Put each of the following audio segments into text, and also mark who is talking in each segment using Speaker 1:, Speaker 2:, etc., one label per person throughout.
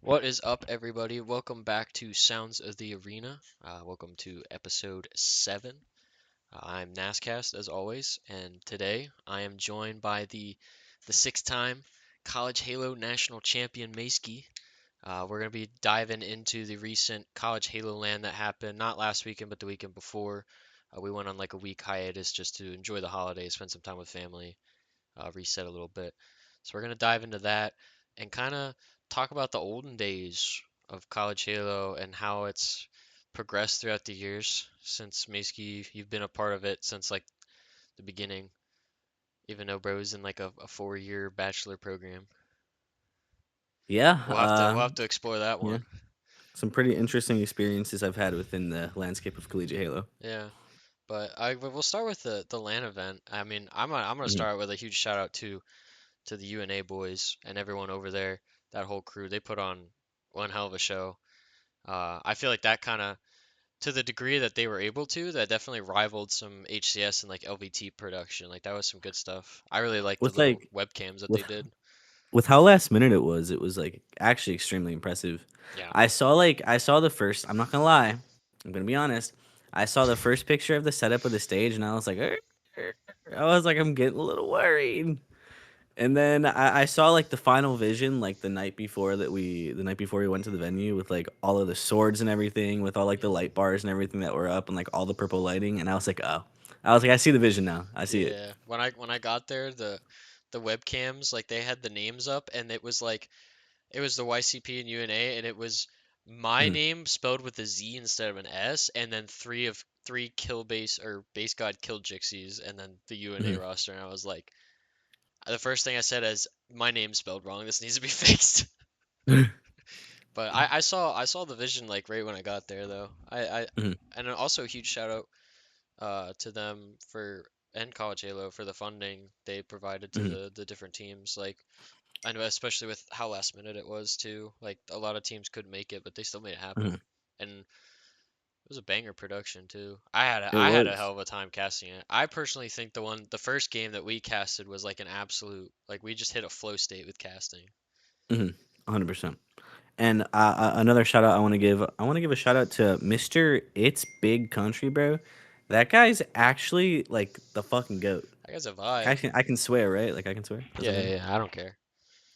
Speaker 1: What is up, everybody? Welcome back to Sounds of the Arena. Welcome to episode 7. I'm Nascast, as always, and today I am joined by the six-time College Halo National Champion Maceskii. We're going to be diving into the recent College Halo LAN that happened, not last weekend, but the weekend before. We went on like a week hiatus just to enjoy the holidays, spend some time with family, reset a little bit. So we're gonna dive into that and kind of talk about the olden days of College Halo and how it's progressed throughout the years since Maceski, you've been a part of it since like the beginning, even though bro is in like a 4 year bachelor program.
Speaker 2: Yeah,
Speaker 1: We'll have to explore that
Speaker 2: yeah.
Speaker 1: one.
Speaker 2: Some pretty interesting experiences I've had within the landscape of Collegiate Halo.
Speaker 1: Yeah. We'll start with the LAN event. I mean, I'm gonna
Speaker 2: Mhm.
Speaker 1: start with a huge shout out to the UNA boys and everyone over there, that whole crew. They put on one hell of a show. I feel like that kind of, to the degree that they were able to, that definitely rivaled some HCS and like LVT production. Like that was some good stuff. I really like the
Speaker 2: With
Speaker 1: little
Speaker 2: like
Speaker 1: webcams that they
Speaker 2: with
Speaker 1: did.
Speaker 2: with how last minute it was like actually extremely impressive.
Speaker 1: Yeah.
Speaker 2: I saw the first. I'm not gonna lie. I'm gonna be honest. I saw the first picture of the setup of the stage, and I was like, I'm getting a little worried. And then I saw like the final vision like the night before we went to the venue with like all of the swords and everything with all like the
Speaker 1: hmm
Speaker 2: light bars and everything that were up and like all the purple lighting and I was like, oh. I was like, I see the vision now. I see it.
Speaker 1: Yeah. When I got there, the webcams, like they had the names up and it was the YCP and UNA, and it was my
Speaker 2: Mhm,
Speaker 1: name spelled with a Z instead of an S, and then three kill base or base god kill Jixies, and then the UNA
Speaker 2: mhm.
Speaker 1: roster. And I was like, the first thing I said is my name's spelled wrong. This needs to be fixed. But I saw the vision like right when I got there though. I
Speaker 2: Mhm,
Speaker 1: and also a huge shout out to them for and College Halo for the funding they provided to
Speaker 2: mhm.
Speaker 1: the different teams. Like I know, especially with how last minute it was too. Like a lot of teams couldn't make it, but they still made it happen.
Speaker 2: Mhm.
Speaker 1: And it was a banger production too.
Speaker 2: It
Speaker 1: I had a
Speaker 2: was.
Speaker 1: hell of a time casting it. I personally think the first game that we casted was like an absolute, like we just hit a flow state with casting.
Speaker 2: 100%. And another shout out I want to give a shout out to Mr. It's Big Country, bro. That guy's actually like the fucking goat.
Speaker 1: That guy's a vibe.
Speaker 2: I can swear, right? Like I can swear. That's
Speaker 1: Yeah,
Speaker 2: okay.
Speaker 1: yeah, yeah, I don't care.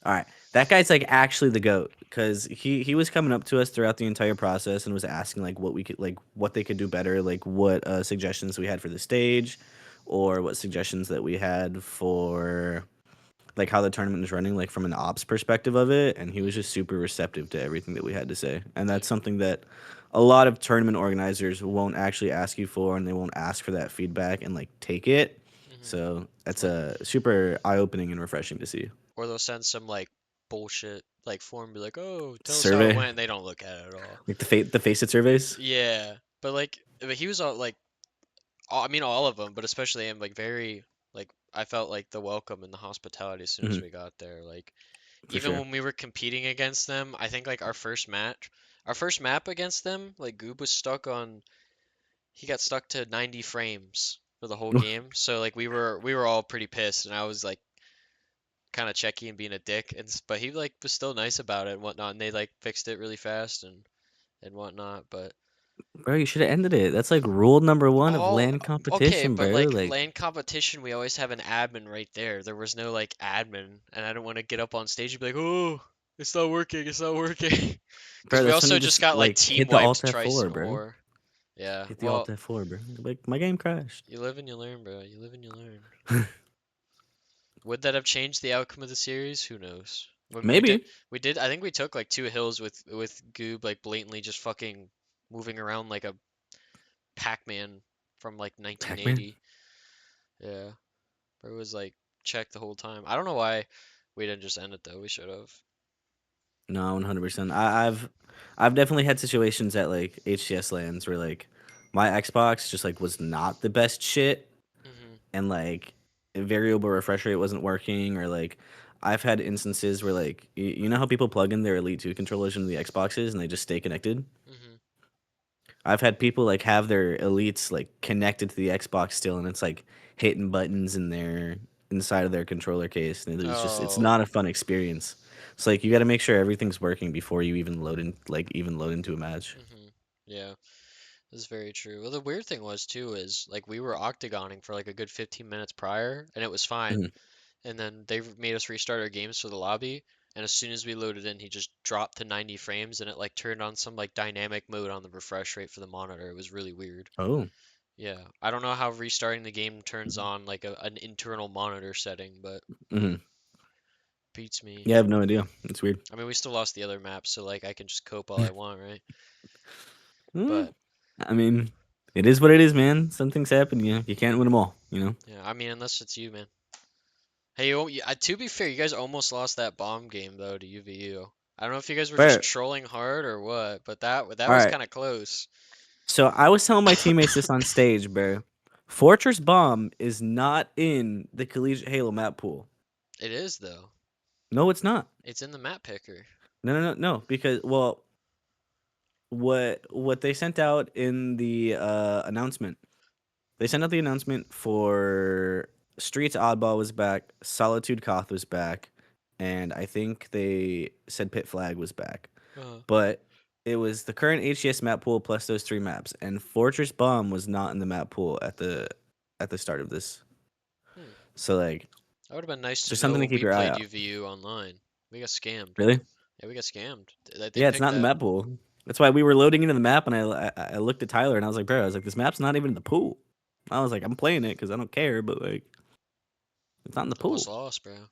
Speaker 2: All right, that guy's like actually the goat because he was coming up to us throughout the entire process and was asking like what we could like what they could do better, like what suggestions we had for the stage, or what suggestions that we had for like how the tournament is running, like from an ops perspective of it. And he was
Speaker 1: hmm
Speaker 2: just super receptive to everything that we had to say, and
Speaker 1: Yeah.
Speaker 2: that's something that a lot of tournament organizers won't actually ask you for, and they won't ask for that feedback and like take it.
Speaker 1: hmm
Speaker 2: So that's
Speaker 1: Like,
Speaker 2: a super eye opening and refreshing to see.
Speaker 1: or they'll send some like bullshit like form, be like, "Oh, tell us how it
Speaker 2: Survey.
Speaker 1: went," and they don't look at it at all.
Speaker 2: Like the face it surveys.
Speaker 1: Yeah, but he was all like, all, I mean, all of them, but especially him, like very, like I felt like the welcome and the hospitality as soon as
Speaker 2: Hmm.
Speaker 1: we got there. Like
Speaker 2: For
Speaker 1: even
Speaker 2: sure.
Speaker 1: when we were competing against them, I think like our first map against them, like Goob was stuck on, he got stuck to 90 frames for the whole game. So like we were all pretty pissed, and I was like kind of checky and being a dick, but he like was still nice about it and whatnot, and they like fixed it really fast and whatnot. But
Speaker 2: Bro, you should have ended it. That's like rule number one of
Speaker 1: all
Speaker 2: land
Speaker 1: okay,
Speaker 2: competition,
Speaker 1: but
Speaker 2: bro.
Speaker 1: like
Speaker 2: Like,
Speaker 1: lane competition, we always have an admin right there. There was no like admin, and I don't want to get up on stage and be like, "Oh, it's not working, it's not working," because
Speaker 2: bro,
Speaker 1: we
Speaker 2: that's when
Speaker 1: also
Speaker 2: you
Speaker 1: just
Speaker 2: just
Speaker 1: got like
Speaker 2: like
Speaker 1: team
Speaker 2: hit the
Speaker 1: wiped
Speaker 2: alt
Speaker 1: twice
Speaker 2: F4,
Speaker 1: in
Speaker 2: bro.
Speaker 1: war. Yeah,
Speaker 2: Hit the alt
Speaker 1: well,
Speaker 2: F4, bro. Like my game crashed.
Speaker 1: you live and you learn, bro. You live and you learn. Would that have changed the outcome of the series? Who knows? When
Speaker 2: Maybe.
Speaker 1: we did. I think we took like two hills with Goob like blatantly just fucking moving around like a Pac-Man from like
Speaker 2: Pac-Man?
Speaker 1: 1980. Yeah. Bro was like checked the whole time. I don't know why we didn't just end it though. We should have.
Speaker 2: No, 100%. I've definitely had situations at like HCS lands where like my Xbox just like was not the best shit
Speaker 1: hmm
Speaker 2: and like a variable refresh rate wasn't working or like I've had instances where like you know how people plug in their Elite 2 controllers into the Xboxes and they just stay connected?
Speaker 1: hmm
Speaker 2: I've had people like have their elites like connected to the Xbox still, and it's like hitting buttons in their inside of their controller case, and it's
Speaker 1: Oh,
Speaker 2: not a fun experience. So like you got to make sure everything's working before you even load into a match.
Speaker 1: Yeah, that's very true. Well, the weird thing was too is like we were octagoning for like a good 15 minutes prior, and it was fine.
Speaker 2: Mhm.
Speaker 1: And then they made us restart our games for the lobby. And as soon as we loaded in, he just dropped to 90 frames, and it like turned on some like dynamic mode on the refresh rate for the monitor. It was really weird.
Speaker 2: Oh.
Speaker 1: Yeah, I don't know how restarting the game turns on like an internal monitor setting, but
Speaker 2: Hmm.
Speaker 1: beats me.
Speaker 2: Yeah, I have no idea. It's weird.
Speaker 1: I mean, we still lost the other map, so like I can just cope all I want, right?
Speaker 2: Mm,
Speaker 1: But
Speaker 2: I mean, it is what it is, man. Some things happen. You can't win them all. You know.
Speaker 1: yeah, I mean, unless it's you, man. Hey, to be fair, you guys almost lost that bomb game though to UVU. I don't know if you guys were just
Speaker 2: But
Speaker 1: trolling hard or what, but that
Speaker 2: all
Speaker 1: was
Speaker 2: right.
Speaker 1: kind of close.
Speaker 2: So I was telling my teammates this on stage, bro. Fortress Bomb is not in the Collegiate Halo map pool.
Speaker 1: It is though.
Speaker 2: No, it's not.
Speaker 1: It's in the map picker.
Speaker 2: No. Because well, what they sent out in the announcement, they sent out the announcement for Streets Oddball was back, Solitude Koth was back, and I think they said Pit Flag was back.
Speaker 1: Uh,
Speaker 2: But it was the current HCS map pool plus those three maps, and Fortress Bomb was not in the map pool at the start of this.
Speaker 1: hmm.
Speaker 2: So like,
Speaker 1: That would have been nice to
Speaker 2: just
Speaker 1: know
Speaker 2: something to
Speaker 1: when
Speaker 2: keep
Speaker 1: we
Speaker 2: your eye
Speaker 1: played
Speaker 2: out.
Speaker 1: UVU online. We got scammed.
Speaker 2: Really?
Speaker 1: Yeah, we got scammed. They
Speaker 2: Yeah, it's
Speaker 1: picked
Speaker 2: not in the
Speaker 1: that.
Speaker 2: map pool. That's why we were loading into the map, and I looked at Tyler, and I was like, bro, I was like, this map's not even in the pool. I was like, I'm playing it because I don't care, but like, it's not in the
Speaker 1: Almost
Speaker 2: pool.
Speaker 1: lost, bro.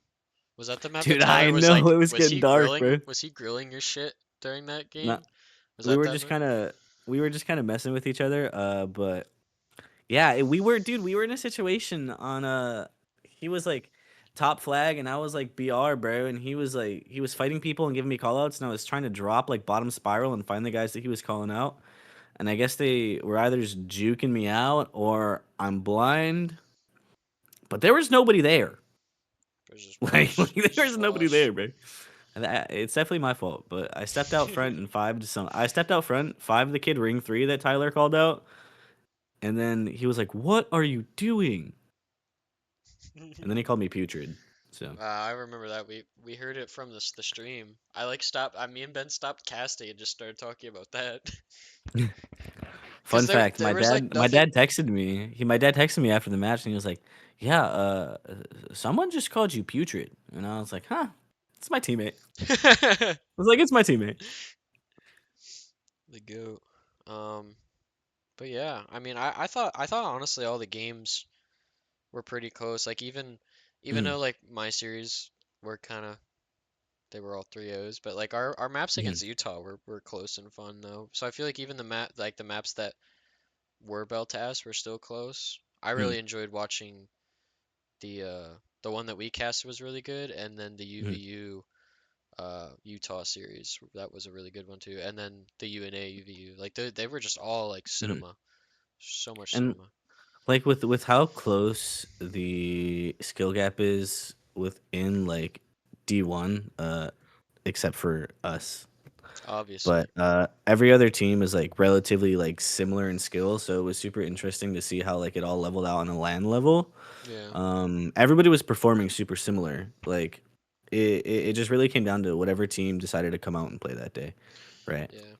Speaker 1: Was that the map that
Speaker 2: Dude,
Speaker 1: Tyler
Speaker 2: I
Speaker 1: was
Speaker 2: know
Speaker 1: like,
Speaker 2: it was getting dark, bro.
Speaker 1: was he grilling your shit during that
Speaker 2: Not,
Speaker 1: game? Was
Speaker 2: we
Speaker 1: that
Speaker 2: were
Speaker 1: that
Speaker 2: just
Speaker 1: map?
Speaker 2: kind of we were just kind of messing with each other. But yeah, we were, dude. We were in a situation on he was like top flag, and I was like BR, bro, and he was fighting people and giving me callouts, and I was trying to drop like bottom spiral and find the guys that he was calling out. And I guess they were either just juking me out or I'm blind, but there was nobody there. There
Speaker 1: Just
Speaker 2: was nobody
Speaker 1: wash.
Speaker 2: there, bro. And it's definitely my fault, but I stepped out front and five to some. I stepped out front, five the kid ring three that Tyler called out, and then he was like, "What are you doing?" And then he called me putrid. So
Speaker 1: I remember that we heard it from the stream. I like stopped. Me and Ben stopped casting and just started talking about that. Cause
Speaker 2: fun fact,
Speaker 1: there was like
Speaker 2: my
Speaker 1: nothing.
Speaker 2: dad texted me. My dad texted me after the match, and he was like, "Yeah, someone just called you putrid," and I was like, "Huh, it's my teammate."
Speaker 1: The
Speaker 2: I was like, "It's my teammate."
Speaker 1: goat. Um, but yeah, I mean, I thought honestly all the games were pretty close. Like even
Speaker 2: Mm-hmm.
Speaker 1: though like my series were kind of they were all 3-0s, but like our maps
Speaker 2: Mm-hmm.
Speaker 1: against Utah were close and fun though. So I feel like even the maps that were Beltas were still close. I really enjoyed watching the uh the one that we cast was really good, and then the
Speaker 2: Mm-hmm.
Speaker 1: UVU Utah series that was a really good one too, and then the UNA UVU like they were just all like
Speaker 2: Mm-hmm.
Speaker 1: cinema, so much
Speaker 2: And
Speaker 1: cinema.
Speaker 2: like with how close the skill gap is within like D1, except for us.
Speaker 1: Obviously,
Speaker 2: But every other team is like relatively like similar in skill, so it was super interesting to see how like it all leveled out on a LAN level.
Speaker 1: yeah,
Speaker 2: Everybody was performing super similar. Like it just really came down to whatever team decided to come out and play that day, right?
Speaker 1: yeah.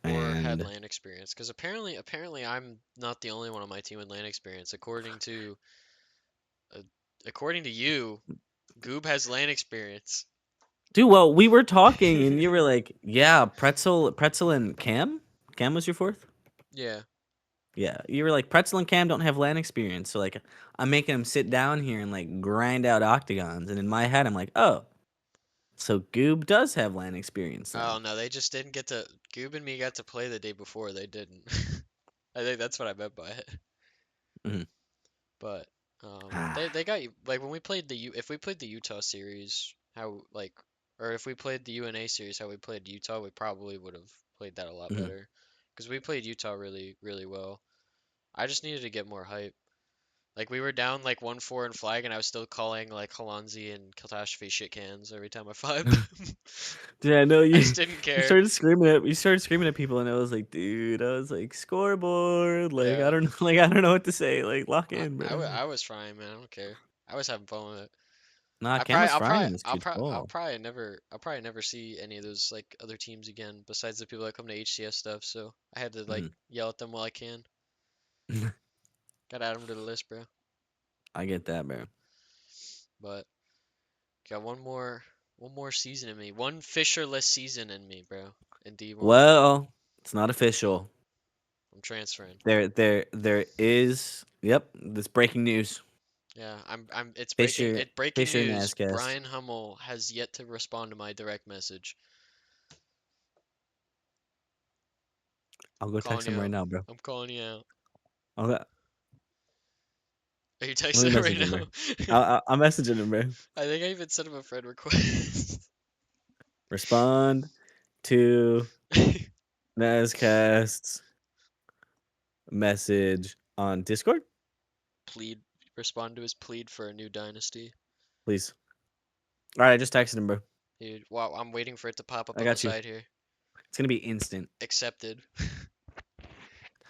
Speaker 1: Or had
Speaker 2: And
Speaker 1: land experience, because apparently I'm not the only one on my team with land experience. Uh, according to you, Goob has land experience.
Speaker 2: dude, well, we were talking, and you were like, "Yeah, Pretzel, and Cam. Cam was your fourth."
Speaker 1: Yeah.
Speaker 2: Yeah, you were like Pretzel and Cam don't have LAN experience, so like I'm making them sit down here and like grind out octagons, and in my head I'm like, oh, so Goob does have LAN experience
Speaker 1: Oh
Speaker 2: then.
Speaker 1: no, they just didn't get to. Goob and me got to play the day before. They didn't. I think that's what I meant by it.
Speaker 2: Mhm.
Speaker 1: But they got you like when we played if we played the Utah series, how like or if we played the UNA series, how we played Utah, we probably would have played that a lot
Speaker 2: Mhm.
Speaker 1: better. Because we played Utah really well. I just needed to get more hype. Like we were down like 1-4 in flag, and I was still calling like Halanzi and Catastrophe shit cans every time I five them.
Speaker 2: Dude, I know
Speaker 1: I
Speaker 2: you.
Speaker 1: just didn't care.
Speaker 2: You started screaming at people, and I was like, dude, I was like scoreboard, like I
Speaker 1: Yeah,
Speaker 2: don't like I don't know what to say, like lock in, bro.
Speaker 1: I was fine, man. I don't care. I was having fun with it.
Speaker 2: Nah, Camus Frying is good ball.
Speaker 1: I'll probably never see any of those like other teams again besides the people that come to HCS stuff. So I had to like
Speaker 2: Mhm.
Speaker 1: yell at them while I can. Gotta add them to the list, bro.
Speaker 2: I get that, bro.
Speaker 1: But got one more season in me, one Fisherless season in me, bro. In D1,
Speaker 2: Well, it's not official.
Speaker 1: I'm transferring.
Speaker 2: There is. Yep, this breaking news.
Speaker 1: Yeah, it's breaking.
Speaker 2: Fisher,
Speaker 1: It breaking
Speaker 2: Fisher
Speaker 1: news.
Speaker 2: Nascast.
Speaker 1: Brian Hummel has yet to respond to my direct message.
Speaker 2: I'll go
Speaker 1: Calling
Speaker 2: text
Speaker 1: you
Speaker 2: him right
Speaker 1: out.
Speaker 2: now, bro.
Speaker 1: I'm calling you out.
Speaker 2: Okay,
Speaker 1: Are you
Speaker 2: let me
Speaker 1: texting him
Speaker 2: message him,
Speaker 1: right
Speaker 2: bro.
Speaker 1: now?
Speaker 2: I'm messaging him, bro.
Speaker 1: I think I even sent him a friend request.
Speaker 2: Respond to Nascast's message on Discord,
Speaker 1: plead, respond to his plead for a new dynasty.
Speaker 2: please. All right, I just texted him, bro.
Speaker 1: Dude, wow, I'm waiting for it to pop up
Speaker 2: I
Speaker 1: on the
Speaker 2: got you.
Speaker 1: side here.
Speaker 2: It's gonna be instant
Speaker 1: Accepted.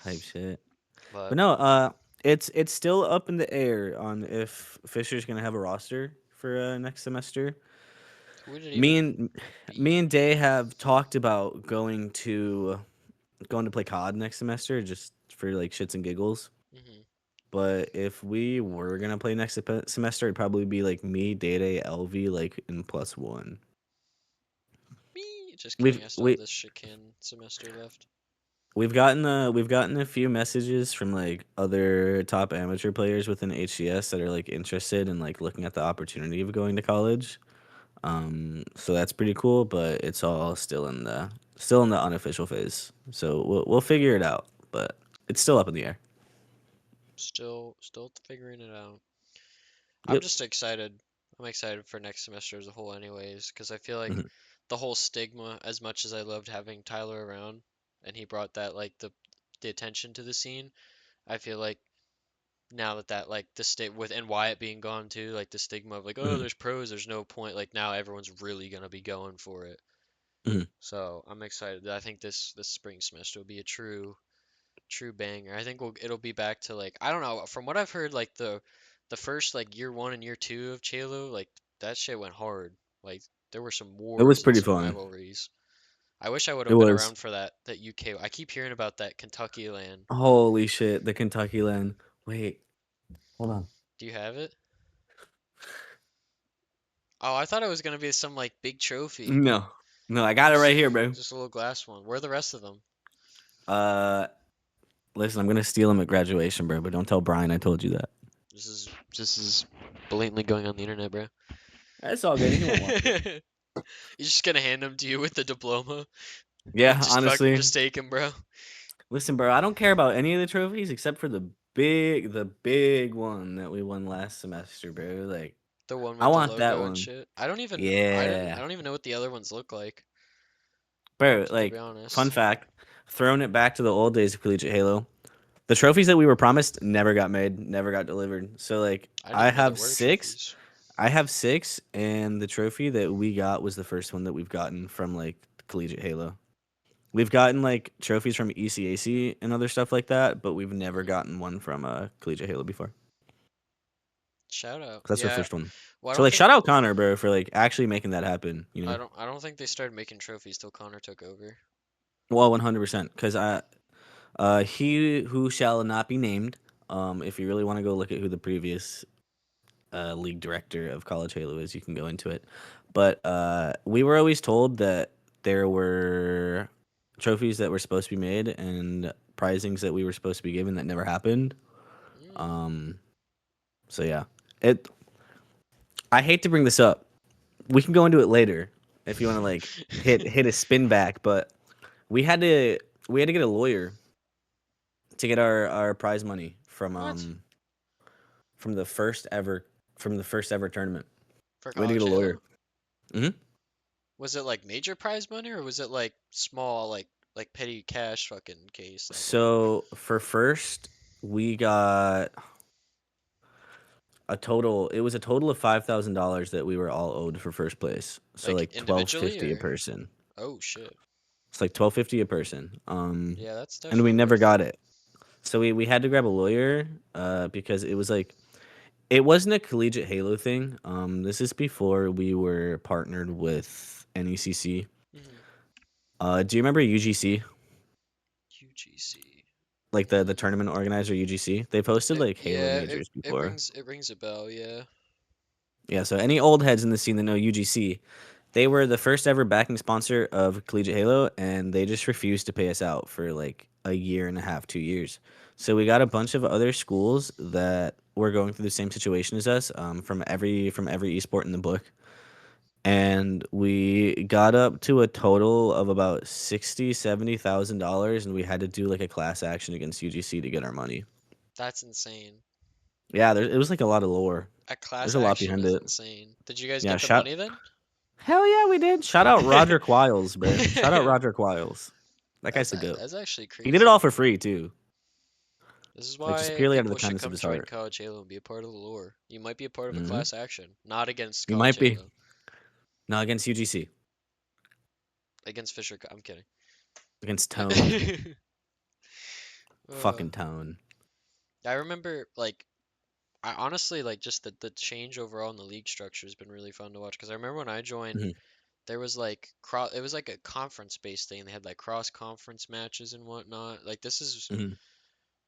Speaker 2: type shit.
Speaker 1: But
Speaker 2: But no, it's still up in the air on if Fisher's gonna have a roster for next semester.
Speaker 1: who would it
Speaker 2: Me
Speaker 1: even
Speaker 2: and me
Speaker 1: be?
Speaker 2: and Day have talked about going to play COD next semester just for like shits and giggles.
Speaker 1: Hmm.
Speaker 2: But if we were gonna play next semester, it'd probably be like me, Day Day, LV, like in +1.
Speaker 1: Me. Just
Speaker 2: We've
Speaker 1: kidding. I still have
Speaker 2: we
Speaker 1: this shit can semester left.
Speaker 2: we've gotten a few messages from like other top amateur players within HCS that are like interested in like looking at the opportunity of going to college. So that's pretty cool, but it's all still in the unofficial phase. So we'll figure it out, but it's still up in the air.
Speaker 1: Still figuring it out. I'm
Speaker 2: Yep.
Speaker 1: just excited. I'm excited for next semester as a whole, anyways, because I feel like
Speaker 2: Mhm.
Speaker 1: the whole stigma, as much as I loved having Tyler around, and he brought that like the attention to the scene. I feel like now that like the state with and Wyatt being gone too, like the stigma of like, oh,
Speaker 2: Mhm.
Speaker 1: there's pros, there's no point. Like now everyone's really gonna be going for it.
Speaker 2: Mhm.
Speaker 1: So I'm excited. I think this spring semester will be a true banger. I think it'll be back to like I don't know. From what I've heard, like the first like year one and year two of Chalo, like that shit went hard. Like there were some
Speaker 2: It was
Speaker 1: wars and
Speaker 2: pretty
Speaker 1: some
Speaker 2: fun.
Speaker 1: rivalries. I wish I would
Speaker 2: It
Speaker 1: have been
Speaker 2: was.
Speaker 1: around for that UK. I keep hearing about that Kentucky LAN.
Speaker 2: Holy shit, the Kentucky land. Wait, hold on.
Speaker 1: Do you have it? Oh, I thought it was gonna be some like big trophy.
Speaker 2: No, no, I got it
Speaker 1: Just
Speaker 2: right here, bro.
Speaker 1: just a little glass one. Where are the rest of them?
Speaker 2: Uh, listen, I'm gonna steal him at graduation, bro. But don't tell Brian I told you that.
Speaker 1: This is blatantly going on the internet, bro.
Speaker 2: It's all good. He won't watch it.
Speaker 1: He's just gonna hand them to you with the diploma. Like
Speaker 2: Yeah,
Speaker 1: just fucking
Speaker 2: honestly.
Speaker 1: just take him, bro.
Speaker 2: Listen, bro, I don't care about any of the trophies except for the big one that we won last semester, bro. Like,
Speaker 1: The one
Speaker 2: I
Speaker 1: with the
Speaker 2: want that
Speaker 1: logo and
Speaker 2: one.
Speaker 1: shit. I
Speaker 2: Yeah,
Speaker 1: don't even know what the other ones look like,
Speaker 2: bro.
Speaker 1: to be
Speaker 2: Like, fun
Speaker 1: honest.
Speaker 2: fact, throwing it back to the old days of Collegiate Halo, the trophies that we were promised never got made, never got delivered. So like,
Speaker 1: I didn't even know there were trophies.
Speaker 2: I have six, and the trophy that we got was the first one that we've gotten from like Collegiate Halo. We've gotten like trophies from ECAC and other stuff like that, but we've never
Speaker 1: Hmm.
Speaker 2: gotten one from Collegiate Halo before.
Speaker 1: Shout out.
Speaker 2: That's our
Speaker 1: Yeah.
Speaker 2: first one.
Speaker 1: Well,
Speaker 2: So like, shout out Connor, bro, for like actually making that happen. You know,
Speaker 1: I don't think they started making trophies till Connor took over.
Speaker 2: well, 100%. Because he who shall not be named. If you really want to go look at who the previous league director of College Halo is, you can go into it. But we were always told that there were trophies that were supposed to be made and prizings that we were supposed to be given that never happened.
Speaker 1: Mm.
Speaker 2: Um, so yeah, it. I hate to bring this up. We can go into it later if you want to like hit a spin back, but we had to we had to get a lawyer to get our prize money
Speaker 1: What?
Speaker 2: from the first ever tournament.
Speaker 1: For
Speaker 2: We had to get
Speaker 1: College
Speaker 2: a lawyer.
Speaker 1: Halo?
Speaker 2: Hmm.
Speaker 1: Was it like major prize money or was it like small like petty cash fucking case type of money?
Speaker 2: So for first, we got a total. It was a total of $5,000 that we were all owed for first place. So
Speaker 1: Like
Speaker 2: like twelve
Speaker 1: individually
Speaker 2: fifty a
Speaker 1: or
Speaker 2: person.
Speaker 1: oh shit.
Speaker 2: It's like 12.50 a person.
Speaker 1: Yeah, that's
Speaker 2: And we
Speaker 1: definitely
Speaker 2: never
Speaker 1: worth it.
Speaker 2: got it. So we had to grab a lawyer because it was like It wasn't a collegiate Halo thing. This is before we were partnered with NECC.
Speaker 1: Hmm.
Speaker 2: Do you remember UGC?
Speaker 1: UGC.
Speaker 2: Like the
Speaker 1: Mm,
Speaker 2: tournament organizer UGC? They've hosted like Halo
Speaker 1: yeah,
Speaker 2: majors before.
Speaker 1: it rings a bell. Yeah.
Speaker 2: Yeah, so any old heads in the scene that know UGC, they were the first ever backing sponsor of Collegiate Halo, and they just refused to pay us out for like a year and a half, 2 years. So we got a bunch of other schools that were going through the same situation as us, from every esport in the book, and we got up to a total of about 60, 70 thousand dollars, and we had to do like a class action against UGC to get our money.
Speaker 1: That's insane.
Speaker 2: Yeah, it was like a lot of lore.
Speaker 1: A class
Speaker 2: There's a lot
Speaker 1: action
Speaker 2: behind
Speaker 1: is
Speaker 2: it.
Speaker 1: insane. Did you guys
Speaker 2: Yeah,
Speaker 1: get the
Speaker 2: shout
Speaker 1: money then?
Speaker 2: Hell yeah, we did. Shout out Roger Quiles, bro. Shout out Roger Quiles. That guy's the goat.
Speaker 1: That's actually
Speaker 2: He did it all
Speaker 1: crazy.
Speaker 2: for free too,
Speaker 1: This is
Speaker 2: like just
Speaker 1: why
Speaker 2: purely out of the
Speaker 1: people should
Speaker 2: kindness of
Speaker 1: come
Speaker 2: his
Speaker 1: join
Speaker 2: heart.
Speaker 1: College Halo and be a part of the lore. You might be a part of a
Speaker 2: Hmm.
Speaker 1: class action, not against
Speaker 2: You
Speaker 1: College
Speaker 2: might be.
Speaker 1: Halo,
Speaker 2: No, against UGC,
Speaker 1: against Fisher. I'm kidding.
Speaker 2: against Tone,
Speaker 1: uh,
Speaker 2: fucking Tone.
Speaker 1: I remember like I honestly like just the change overall in the league structure has been really fun to watch because I remember when I joined
Speaker 2: Hmm.
Speaker 1: there was it was like a conference based thing. They had like cross conference matches and whatnot. Like this is
Speaker 2: Hmm.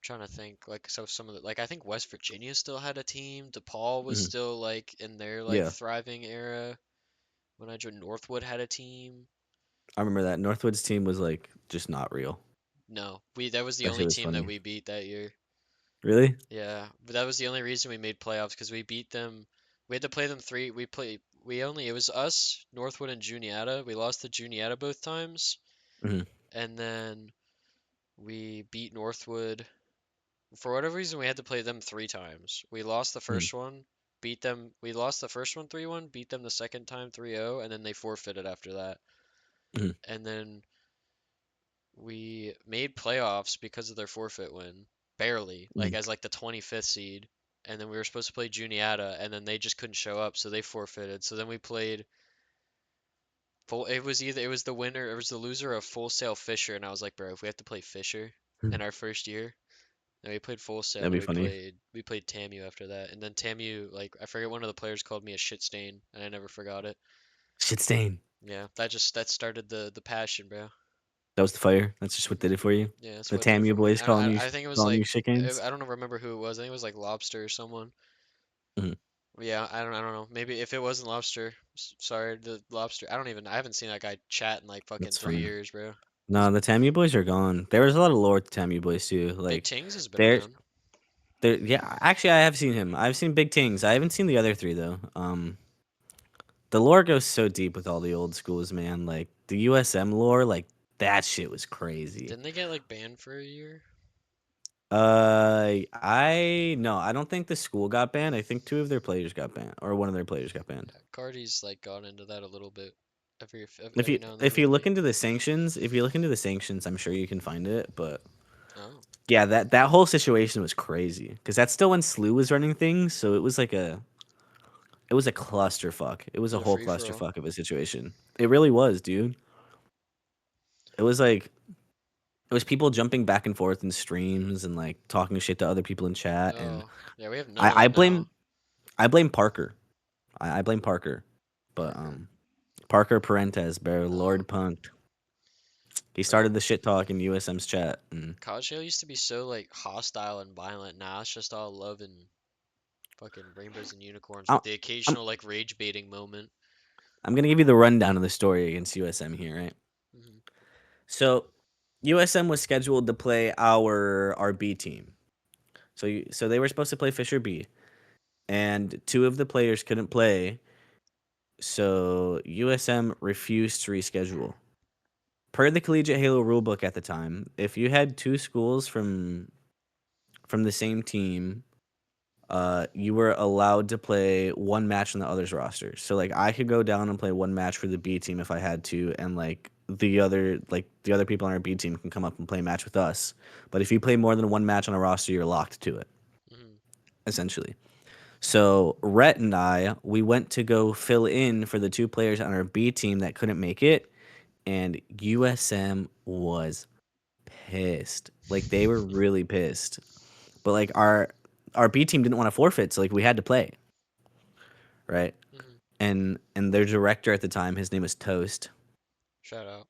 Speaker 1: trying to think like so some of the like I think West Virginia still had a team. DePaul was
Speaker 2: Hmm.
Speaker 1: still like in their like
Speaker 2: Yeah,
Speaker 1: thriving era when I joined. Northwood had a team.
Speaker 2: I remember that Northwood's team was like just not real.
Speaker 1: No, we that was the
Speaker 2: That
Speaker 1: only
Speaker 2: shit was
Speaker 1: team that
Speaker 2: funny.
Speaker 1: we beat that year.
Speaker 2: Really?
Speaker 1: Yeah, but that was the only reason we made playoffs because we beat them. We had to play them three. We only it was us, Northwood and Juniata. We lost to Juniata both times,
Speaker 2: Hmm.
Speaker 1: and then we beat Northwood. For whatever reason, we had to play them three times. We lost the
Speaker 2: Hmm.
Speaker 1: first one, beat them. We lost the first one 3-1, beat them the second time 3-0, and then they forfeited after that.
Speaker 2: Hmm.
Speaker 1: And then we made playoffs because of their forfeit win, barely,
Speaker 2: Hmm.
Speaker 1: like as like the 25th seed. And then we were supposed to play Juniata, and then they just couldn't show up, so they forfeited. So then we played full. It was the winner, it was the loser of Full Sail Fisher, and I was like, bro, if we have to play Fisher in our first year, then we played Full Sail,
Speaker 2: That'd
Speaker 1: and then
Speaker 2: be funny.
Speaker 1: we played TAMU after that, and then TAMU, like I forget, one of the players called me a shit stain, and I never forgot it.
Speaker 2: Shit stain.
Speaker 1: Yeah, that started the passion, bro.
Speaker 2: That was the fire. That's just what did it for you.
Speaker 1: Yeah, that's
Speaker 2: The
Speaker 1: what did it
Speaker 2: TAMU
Speaker 1: for me.
Speaker 2: boys calling you,
Speaker 1: I think it was
Speaker 2: calling you
Speaker 1: like
Speaker 2: chickens.
Speaker 1: I don't remember who it was. I think it was like Lobster or someone.
Speaker 2: Hmm.
Speaker 1: Yeah, I don't know. Maybe if it wasn't Lobster, sorry, the Lobster. I haven't seen that guy chat in like fucking
Speaker 2: That's
Speaker 1: 3
Speaker 2: fine.
Speaker 1: years, bro.
Speaker 2: No, the TAMU boys are gone. There was a lot of lore to TAMU boys too.
Speaker 1: Big
Speaker 2: Like
Speaker 1: Tings has been
Speaker 2: there,
Speaker 1: around.
Speaker 2: yeah. Actually, I have seen him. I've seen Big Tings. I haven't seen the other three though. The lore goes so deep with all the old schools, man. Like the USM lore, like that shit was crazy.
Speaker 1: Didn't they get like banned for a year?
Speaker 2: I no, I don't think the school got banned. I think two of their players got banned, or one of their players got banned.
Speaker 1: Yeah, Cardi's like got into that a little bit.
Speaker 2: If
Speaker 1: Every
Speaker 2: you
Speaker 1: now and then
Speaker 2: if
Speaker 1: we
Speaker 2: you look
Speaker 1: play.
Speaker 2: into the sanctions, if you look into the sanctions, I'm sure you can find it. But
Speaker 1: Oh,
Speaker 2: yeah, that whole situation was crazy because that's still when Slew was running things, so it was a clusterfuck. It was
Speaker 1: was
Speaker 2: a
Speaker 1: it a
Speaker 2: whole
Speaker 1: free for all?
Speaker 2: clusterfuck of a situation. It really was, dude. It was like it was people jumping back and forth in streams and like talking shit to other people in chat, and
Speaker 1: Oh, yeah, we have none
Speaker 2: I,
Speaker 1: of
Speaker 2: I
Speaker 1: that
Speaker 2: blame
Speaker 1: now.
Speaker 2: I blame Parker. I blame Parker, but
Speaker 1: Parker.
Speaker 2: Parker Parentes, bro,
Speaker 1: Oh,
Speaker 2: Lord Punked. He
Speaker 1: bro.
Speaker 2: started the shit talk in USM's chat, and
Speaker 1: College Halo used to be so like hostile and violent. Now it's just all love and fucking rainbows and unicorns
Speaker 2: I'm
Speaker 1: with the
Speaker 2: I'm,
Speaker 1: occasional like rage baiting moment.
Speaker 2: I'm gonna give you the rundown of the story against USM here, right?
Speaker 1: Hmm.
Speaker 2: So USM was scheduled to play our B team. So they were supposed to play Fisher B, and two of the players couldn't play, so USM refused to reschedule. Per the Collegiate Halo rulebook at the time, if you had two schools from the same team, you were allowed to play one match on the other's roster. So like I could go down and play one match for the B team if I had to, and the other people on our B team can come up and play a match with us. But if you play more than one match on a roster, you're locked to it,
Speaker 1: Hmm.
Speaker 2: essentially. So Rhett and I, we went to go fill in for the two players on our B team that couldn't make it, and USM was pissed. Like they were really pissed. But like our B team didn't want to forfeit, so like we had to play, right?
Speaker 1: Hmm.
Speaker 2: And their director at the time, his name was Toast.
Speaker 1: Shout out.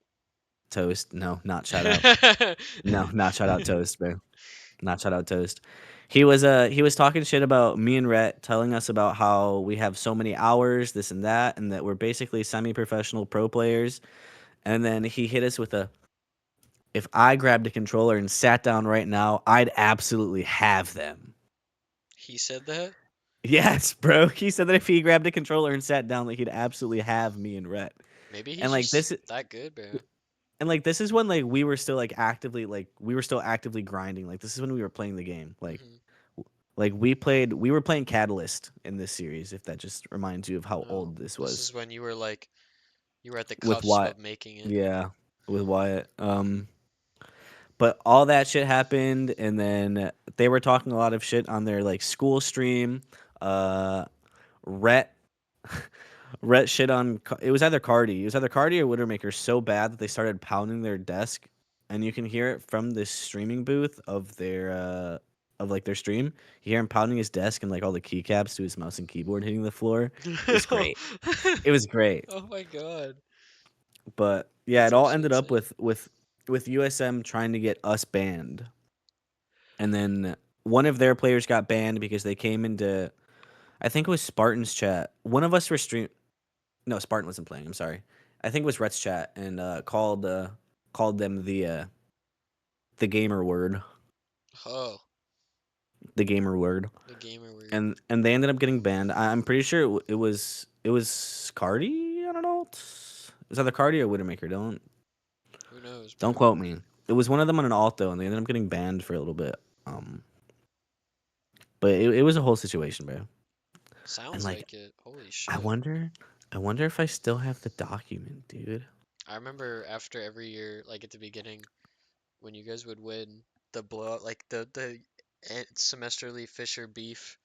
Speaker 2: Toast, no, not shout out. No, not shout out Toast, bro. Not shout out Toast. He was talking shit about me and Rhett, telling us about how we have so many hours, this and that we're basically semi-professional pro players. And then he hit us with a, if I grabbed a controller and sat down right now, I'd absolutely have them.
Speaker 1: He said that?
Speaker 2: Yes, bro. He said that if he grabbed a controller and sat down, like he'd absolutely have me and Rhett.
Speaker 1: Maybe
Speaker 2: And
Speaker 1: he's
Speaker 2: like
Speaker 1: just
Speaker 2: this,
Speaker 1: that good, bro.
Speaker 2: this is when like we were still actively grinding. Like this is when we were playing the game.
Speaker 1: Hmm.
Speaker 2: Like we were playing Catalyst in this series. If that just reminds you of how
Speaker 1: Oh,
Speaker 2: old this
Speaker 1: this
Speaker 2: was
Speaker 1: is when you were like you were at the
Speaker 2: with
Speaker 1: cusp
Speaker 2: Wyatt.
Speaker 1: of making it.
Speaker 2: Yeah, with Wyatt. But all that shit happened, and then they were talking a lot of shit on their like school stream. Uh, Rhett Rhett shit on it was either Cardi. It was either Cardi or Widowmaker so bad that they started pounding their desk, and you can hear it from the streaming booth of their stream. You hear him pounding his desk and like all the keycaps to his mouse and keyboard hitting the floor. It was great. It was great.
Speaker 1: Oh my god.
Speaker 2: But yeah,
Speaker 1: That's
Speaker 2: it all
Speaker 1: actually
Speaker 2: ended up
Speaker 1: insane.
Speaker 2: with USM trying to get us banned, and then one of their players got banned because they came into I think it was Spartan's chat. One of us were stream. No, Spartan wasn't playing. I'm sorry. I think it was Rhett's chat and called them the gamer word,
Speaker 1: Oh,
Speaker 2: the gamer word,
Speaker 1: the gamer word.
Speaker 2: and they ended up getting banned. I'm pretty sure it was Cardi. I don't know. It was either Cardi or Widowmaker.
Speaker 1: Who knows,
Speaker 2: Don't
Speaker 1: bro?
Speaker 2: quote me. It was one of them on an alto, and they ended up getting banned for a little bit. Um, but it was a whole situation, bro. And
Speaker 1: Sounds
Speaker 2: like,
Speaker 1: like it. Holy
Speaker 2: I
Speaker 1: shit.
Speaker 2: wonder, I wonder if I still have the document, dude.
Speaker 1: I remember after every year, like at the beginning, when you guys would win the blowout, like the semesterly Fisher beef.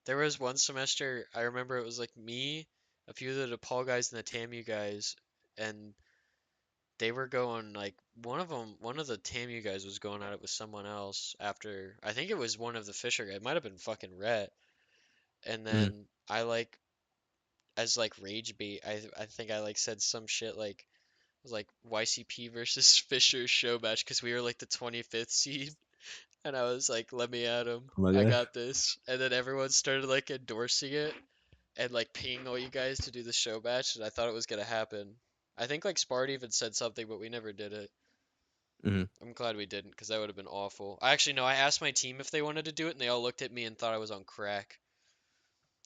Speaker 1: There was one semester I remember it was like me, a few of the DePaul guys and the TAMU guys, and they were going like one of the TAMU guys was going at it with someone else after I think it was one of the Fisher guys, it might have been fucking Rhett, and
Speaker 2: Mm,
Speaker 1: then I like as like rage bait, I think I like said some shit like it was like YCP versus Fisher show match because we were like the 25th seed. And I was like, let me at him.
Speaker 2: oh my
Speaker 1: I
Speaker 2: gosh.
Speaker 1: got this. And then everyone started like endorsing it and like pinging all you guys to do the show match. And I thought it was gonna happen. I think like Spart even said something, but we never did it.
Speaker 2: Hmm.
Speaker 1: I'm glad we didn't because that would have been awful. I actually no, I asked my team if they wanted to do it, and they all looked at me and thought I was on crack.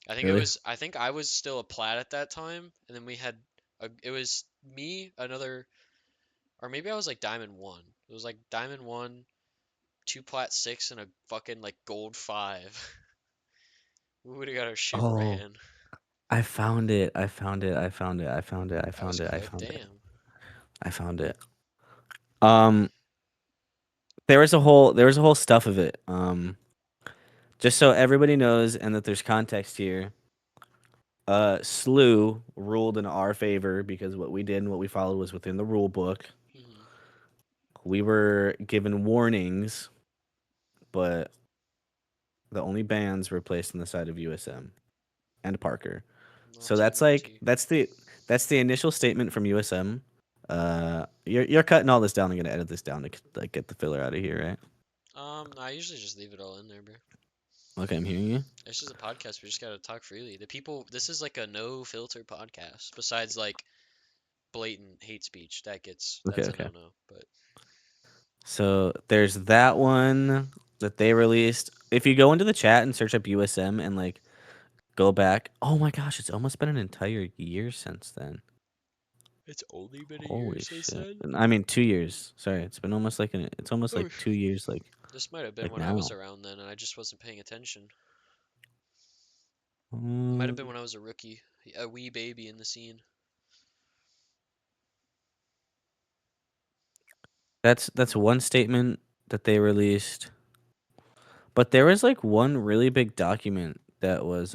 Speaker 1: I think it
Speaker 2: Really?
Speaker 1: was. I think I was still a plat at that time, and then we had. It was me, another, or maybe I was like Diamond One. It was like Diamond One, two plat six, and a fucking like gold five. We would have got our shit
Speaker 2: Oh,
Speaker 1: ran.
Speaker 2: I found it. I found it. I found it. I found it. I
Speaker 1: That was
Speaker 2: found it. I
Speaker 1: quick.
Speaker 2: found it.
Speaker 1: Damn.
Speaker 2: I found it. Um, there was a whole stuff of it. Just so everybody knows and that there's context here. Slew ruled in our favor because what we did and what we followed was within the rule book.
Speaker 1: Hmm.
Speaker 2: We were given warnings, but the only bans were placed on the side of USM and Parker.
Speaker 1: Not
Speaker 2: So
Speaker 1: too
Speaker 2: that's like
Speaker 1: multi.
Speaker 2: that's the initial statement from USM. You're cutting all this down and gonna edit this down to like get the filler out of here, right?
Speaker 1: I usually just leave it all in there, bro.
Speaker 2: Okay, I'm hearing you.
Speaker 1: It's just a podcast. We just gotta talk freely. The people. This is like a no filter podcast. Besides like blatant hate speech,
Speaker 2: Okay,
Speaker 1: that's a
Speaker 2: okay.
Speaker 1: no no. But
Speaker 2: So there's that one that they released. If you go into the chat and search up USM and like go back, oh my gosh, it's almost been an entire year since then.
Speaker 1: it's only been a year
Speaker 2: Holy
Speaker 1: since
Speaker 2: shit!
Speaker 1: then.
Speaker 2: I mean, 2 years. Sorry, it's almost
Speaker 1: Oh,
Speaker 2: like 2 years.
Speaker 1: this might have been
Speaker 2: Like
Speaker 1: when I was
Speaker 2: now.
Speaker 1: around then, and I just wasn't paying attention. It might have been
Speaker 2: Um,
Speaker 1: when I was a rookie, a wee baby in the scene.
Speaker 2: that's one statement that they released. But there was like one really big document that was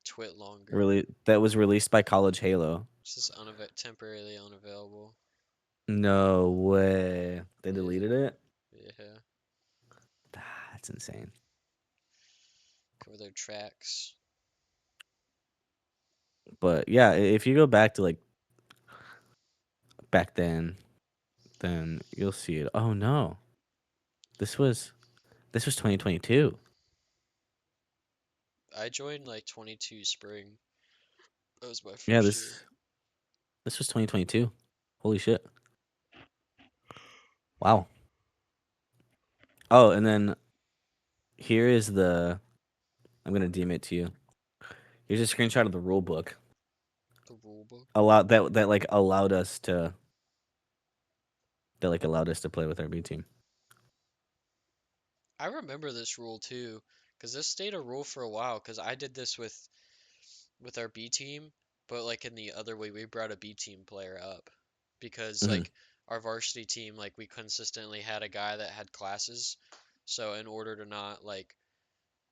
Speaker 1: Twit longer.
Speaker 2: really that was released by College Halo.
Speaker 1: This is temporarily unavailable.
Speaker 2: No way. They
Speaker 1: Yeah,
Speaker 2: deleted it?
Speaker 1: yeah.
Speaker 2: That's insane.
Speaker 1: Cover their tracks.
Speaker 2: But yeah, if you go back to like back then you'll see it. Oh no, this was this was 2022.
Speaker 1: I joined like 22 spring. That was my
Speaker 2: Yeah,
Speaker 1: first year.
Speaker 2: this was 2022. Holy shit! Wow. Oh, and then here is the. I'm gonna DM it to you. Here's a screenshot of the rule book.
Speaker 1: The rule book.
Speaker 2: That like allowed us to play with our B team.
Speaker 1: I remember this rule too, because this stayed a rule for a while. Because I did this with our B team, but like in the other way, we brought a B team player up because
Speaker 2: Hmm.
Speaker 1: like our varsity team, like we consistently had a guy that had classes. So in order to not like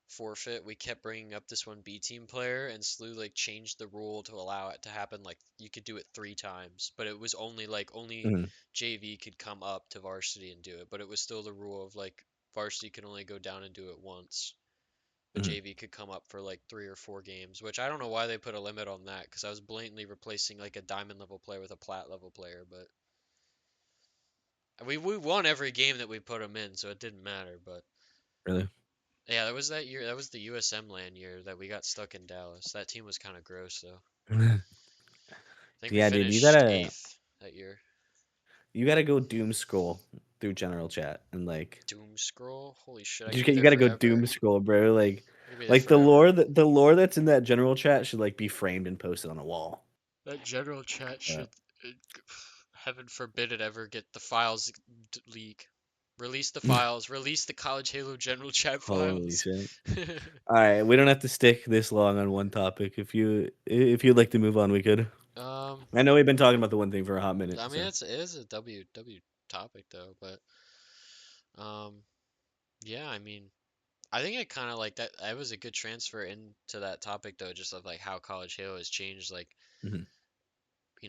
Speaker 1: forfeit, we kept bringing up this one B team player and slowly like changed the rule to allow it to happen. Like you could do it 3 times, but it was only
Speaker 2: Hmm.
Speaker 1: JV could come up to varsity and do it. But it was still the rule of like varsity could only go down and do it once. But
Speaker 2: Hmm.
Speaker 1: JV could come up for like 3 or 4 games, which I don't know why they put a limit on that because I was blatantly replacing like a diamond level player with a plat level player. But we won every game that we put them in, so it didn't matter. But
Speaker 2: Really?
Speaker 1: yeah, that was that year. That was the USM LAN year that we got stuck in Dallas. That team was kind of gross though. I think we
Speaker 2: Yeah, dude,
Speaker 1: finished eighth that year.
Speaker 2: you gotta go doom scroll through general chat and like
Speaker 1: Doom scroll. Holy shit, I could
Speaker 2: you,
Speaker 1: be
Speaker 2: you
Speaker 1: there
Speaker 2: gotta go doom
Speaker 1: forever.
Speaker 2: scroll, bro.
Speaker 1: I could be there forever.
Speaker 2: The lore that's in that general chat should like be framed and posted on a wall.
Speaker 1: That general chat
Speaker 2: Uh,
Speaker 1: should, uh, heaven forbid it ever get the files leak. Release the files. Release the College Halo general chat
Speaker 2: Holy
Speaker 1: files.
Speaker 2: shit! All right, we don't have to stick this long on one topic. If you'd like to move on, we could.
Speaker 1: um,
Speaker 2: I know we've been talking about the one thing for a hot minute,
Speaker 1: I mean
Speaker 2: so.
Speaker 1: it is a W topic though, but yeah, I mean I think I kind of like that. That was a good transfer into that topic though, just of like how College Halo has changed, like
Speaker 2: Mhm.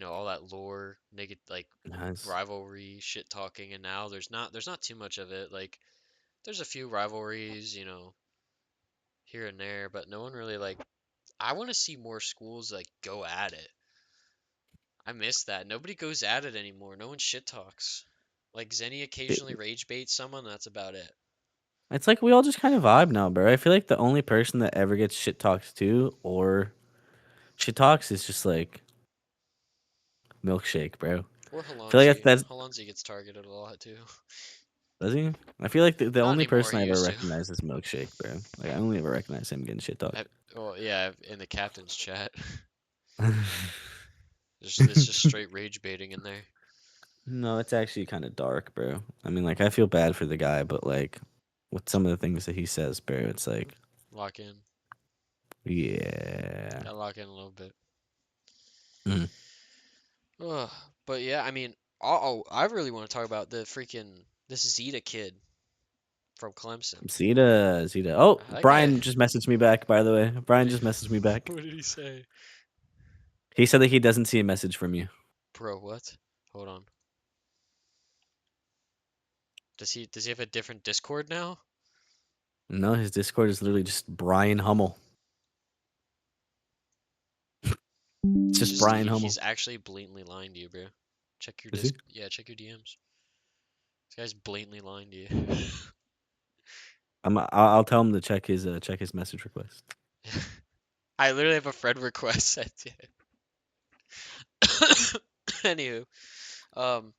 Speaker 1: all that lore, negative like
Speaker 2: Nice.
Speaker 1: rivalry, shit talking, and now there's not too much of it. Like there's a few rivalries, here and there, but no one really like. I want to see more schools like go at it. I miss that. Nobody goes at it anymore. No one shit talks. Like Zenny occasionally rage baits someone. That's about it.
Speaker 2: It's like we all just kind of vibe now, bro. I feel like the only person that ever gets shit talked to or shit talks is just like Milkshake, bro.
Speaker 1: Or
Speaker 2: I feel like
Speaker 1: Halonzi.
Speaker 2: that's
Speaker 1: Halonzi gets targeted a lot too.
Speaker 2: does he? I feel like the
Speaker 1: Not
Speaker 2: only
Speaker 1: anymore.
Speaker 2: person
Speaker 1: He
Speaker 2: I ever
Speaker 1: used to.
Speaker 2: recognize is Milkshake, bro. Like I only ever recognize him getting shit
Speaker 1: I,
Speaker 2: talked.
Speaker 1: well, yeah, in the captain's chat, it's just straight rage baiting in there.
Speaker 2: No, it's actually kind of dark, bro. I mean, like I feel bad for the guy, but like with some of the things that he says, bro, it's like,
Speaker 1: Lock in.
Speaker 2: yeah.
Speaker 1: Gotta lock in a little bit.
Speaker 2: Mm.
Speaker 1: Ugh. But yeah, I mean, oh, I really want to talk about the freaking this Zeta kid from Clemson.
Speaker 2: Zeta. Oh,
Speaker 1: That guy.
Speaker 2: Brian just messaged me back, by the way. Brian just messaged me back.
Speaker 1: What did he say?
Speaker 2: He said that he doesn't see a message from you.
Speaker 1: Bro, what? Hold on. Does he have a different Discord now?
Speaker 2: No, his Discord is literally just Brian Hummel. It's
Speaker 1: He's
Speaker 2: just
Speaker 1: just
Speaker 2: Brian
Speaker 1: he,
Speaker 2: Hummel.
Speaker 1: he's actually blatantly lying to you, bro. Check your
Speaker 2: Is he?
Speaker 1: disc. Yeah, check your DMs. This guy's blatantly lying to you.
Speaker 2: I'll tell him to check his message request.
Speaker 1: I literally have a friend request set to him. Anywho, um,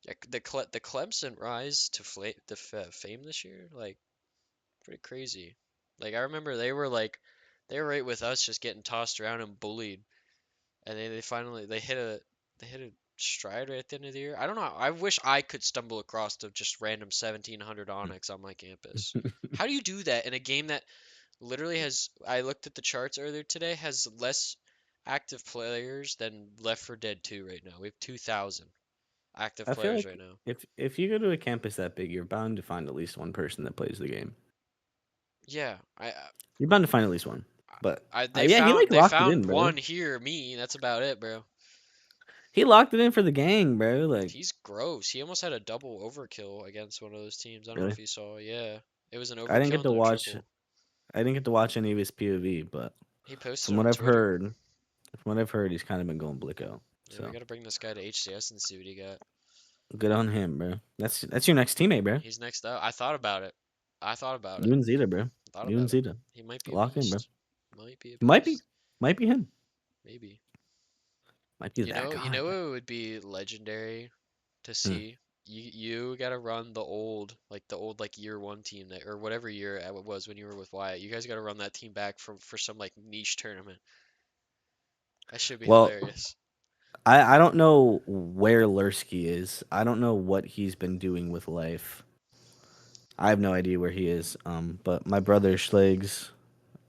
Speaker 1: yeah, the Clemson rise to fame this year, like pretty crazy. Like I remember they were right with us, just getting tossed around and bullied, and they finally they hit a stride right at the end of the year. I don't know. I wish I could stumble across to just random 1700 Onyx on my campus. How do you do that in a game that literally has? I looked at the charts earlier today. Has less active players than Left 4 Dead 2 right now. We have 2,000 active
Speaker 2: I feel
Speaker 1: players
Speaker 2: like
Speaker 1: right now.
Speaker 2: if you go to a campus that big, you're bound to find at least one person that plays the game.
Speaker 1: Yeah,
Speaker 2: You're bound to find at least one. But
Speaker 1: they
Speaker 2: yeah, he like
Speaker 1: found they
Speaker 2: locked it
Speaker 1: found
Speaker 2: in, bro.
Speaker 1: one here, me. That's about it, bro.
Speaker 2: He locked it in for the gang, bro. Like
Speaker 1: He's gross. He almost had a double overkill against one of those teams. I don't know if
Speaker 2: really,
Speaker 1: you saw. Yeah, it was an
Speaker 2: I didn't
Speaker 1: overkill
Speaker 2: get to
Speaker 1: and then a
Speaker 2: watch.
Speaker 1: triple.
Speaker 2: I didn't get to watch any of his POV, but
Speaker 1: He posted
Speaker 2: from what
Speaker 1: on
Speaker 2: I've
Speaker 1: Twitter.
Speaker 2: heard, from what I've heard, he's kind of been going blicko.
Speaker 1: Yeah, we
Speaker 2: So
Speaker 1: gotta bring this guy to HCS and see what he got.
Speaker 2: good on him, bro. That's your next teammate, bro.
Speaker 1: He's next up. I thought about it. I thought about it.
Speaker 2: You and Zeta, bro.
Speaker 1: Thought
Speaker 2: You and
Speaker 1: about it.
Speaker 2: Zeta.
Speaker 1: He might be a
Speaker 2: Lock in, bro.
Speaker 1: beast. Might be a
Speaker 2: Might be,
Speaker 1: beast.
Speaker 2: might be him.
Speaker 1: Maybe.
Speaker 2: Might be that
Speaker 1: You
Speaker 2: guy.
Speaker 1: know what would be legendary to
Speaker 2: Hmm.
Speaker 1: see? You gotta run the old like year one team that or whatever year it was when you were with Wyatt. You guys gotta run that team back for some like niche tournament. That should be
Speaker 2: Well,
Speaker 1: hilarious.
Speaker 2: I don't know where Lurski is. I don't know what he's been doing with life. I have no idea where he is. But my brother Schlegs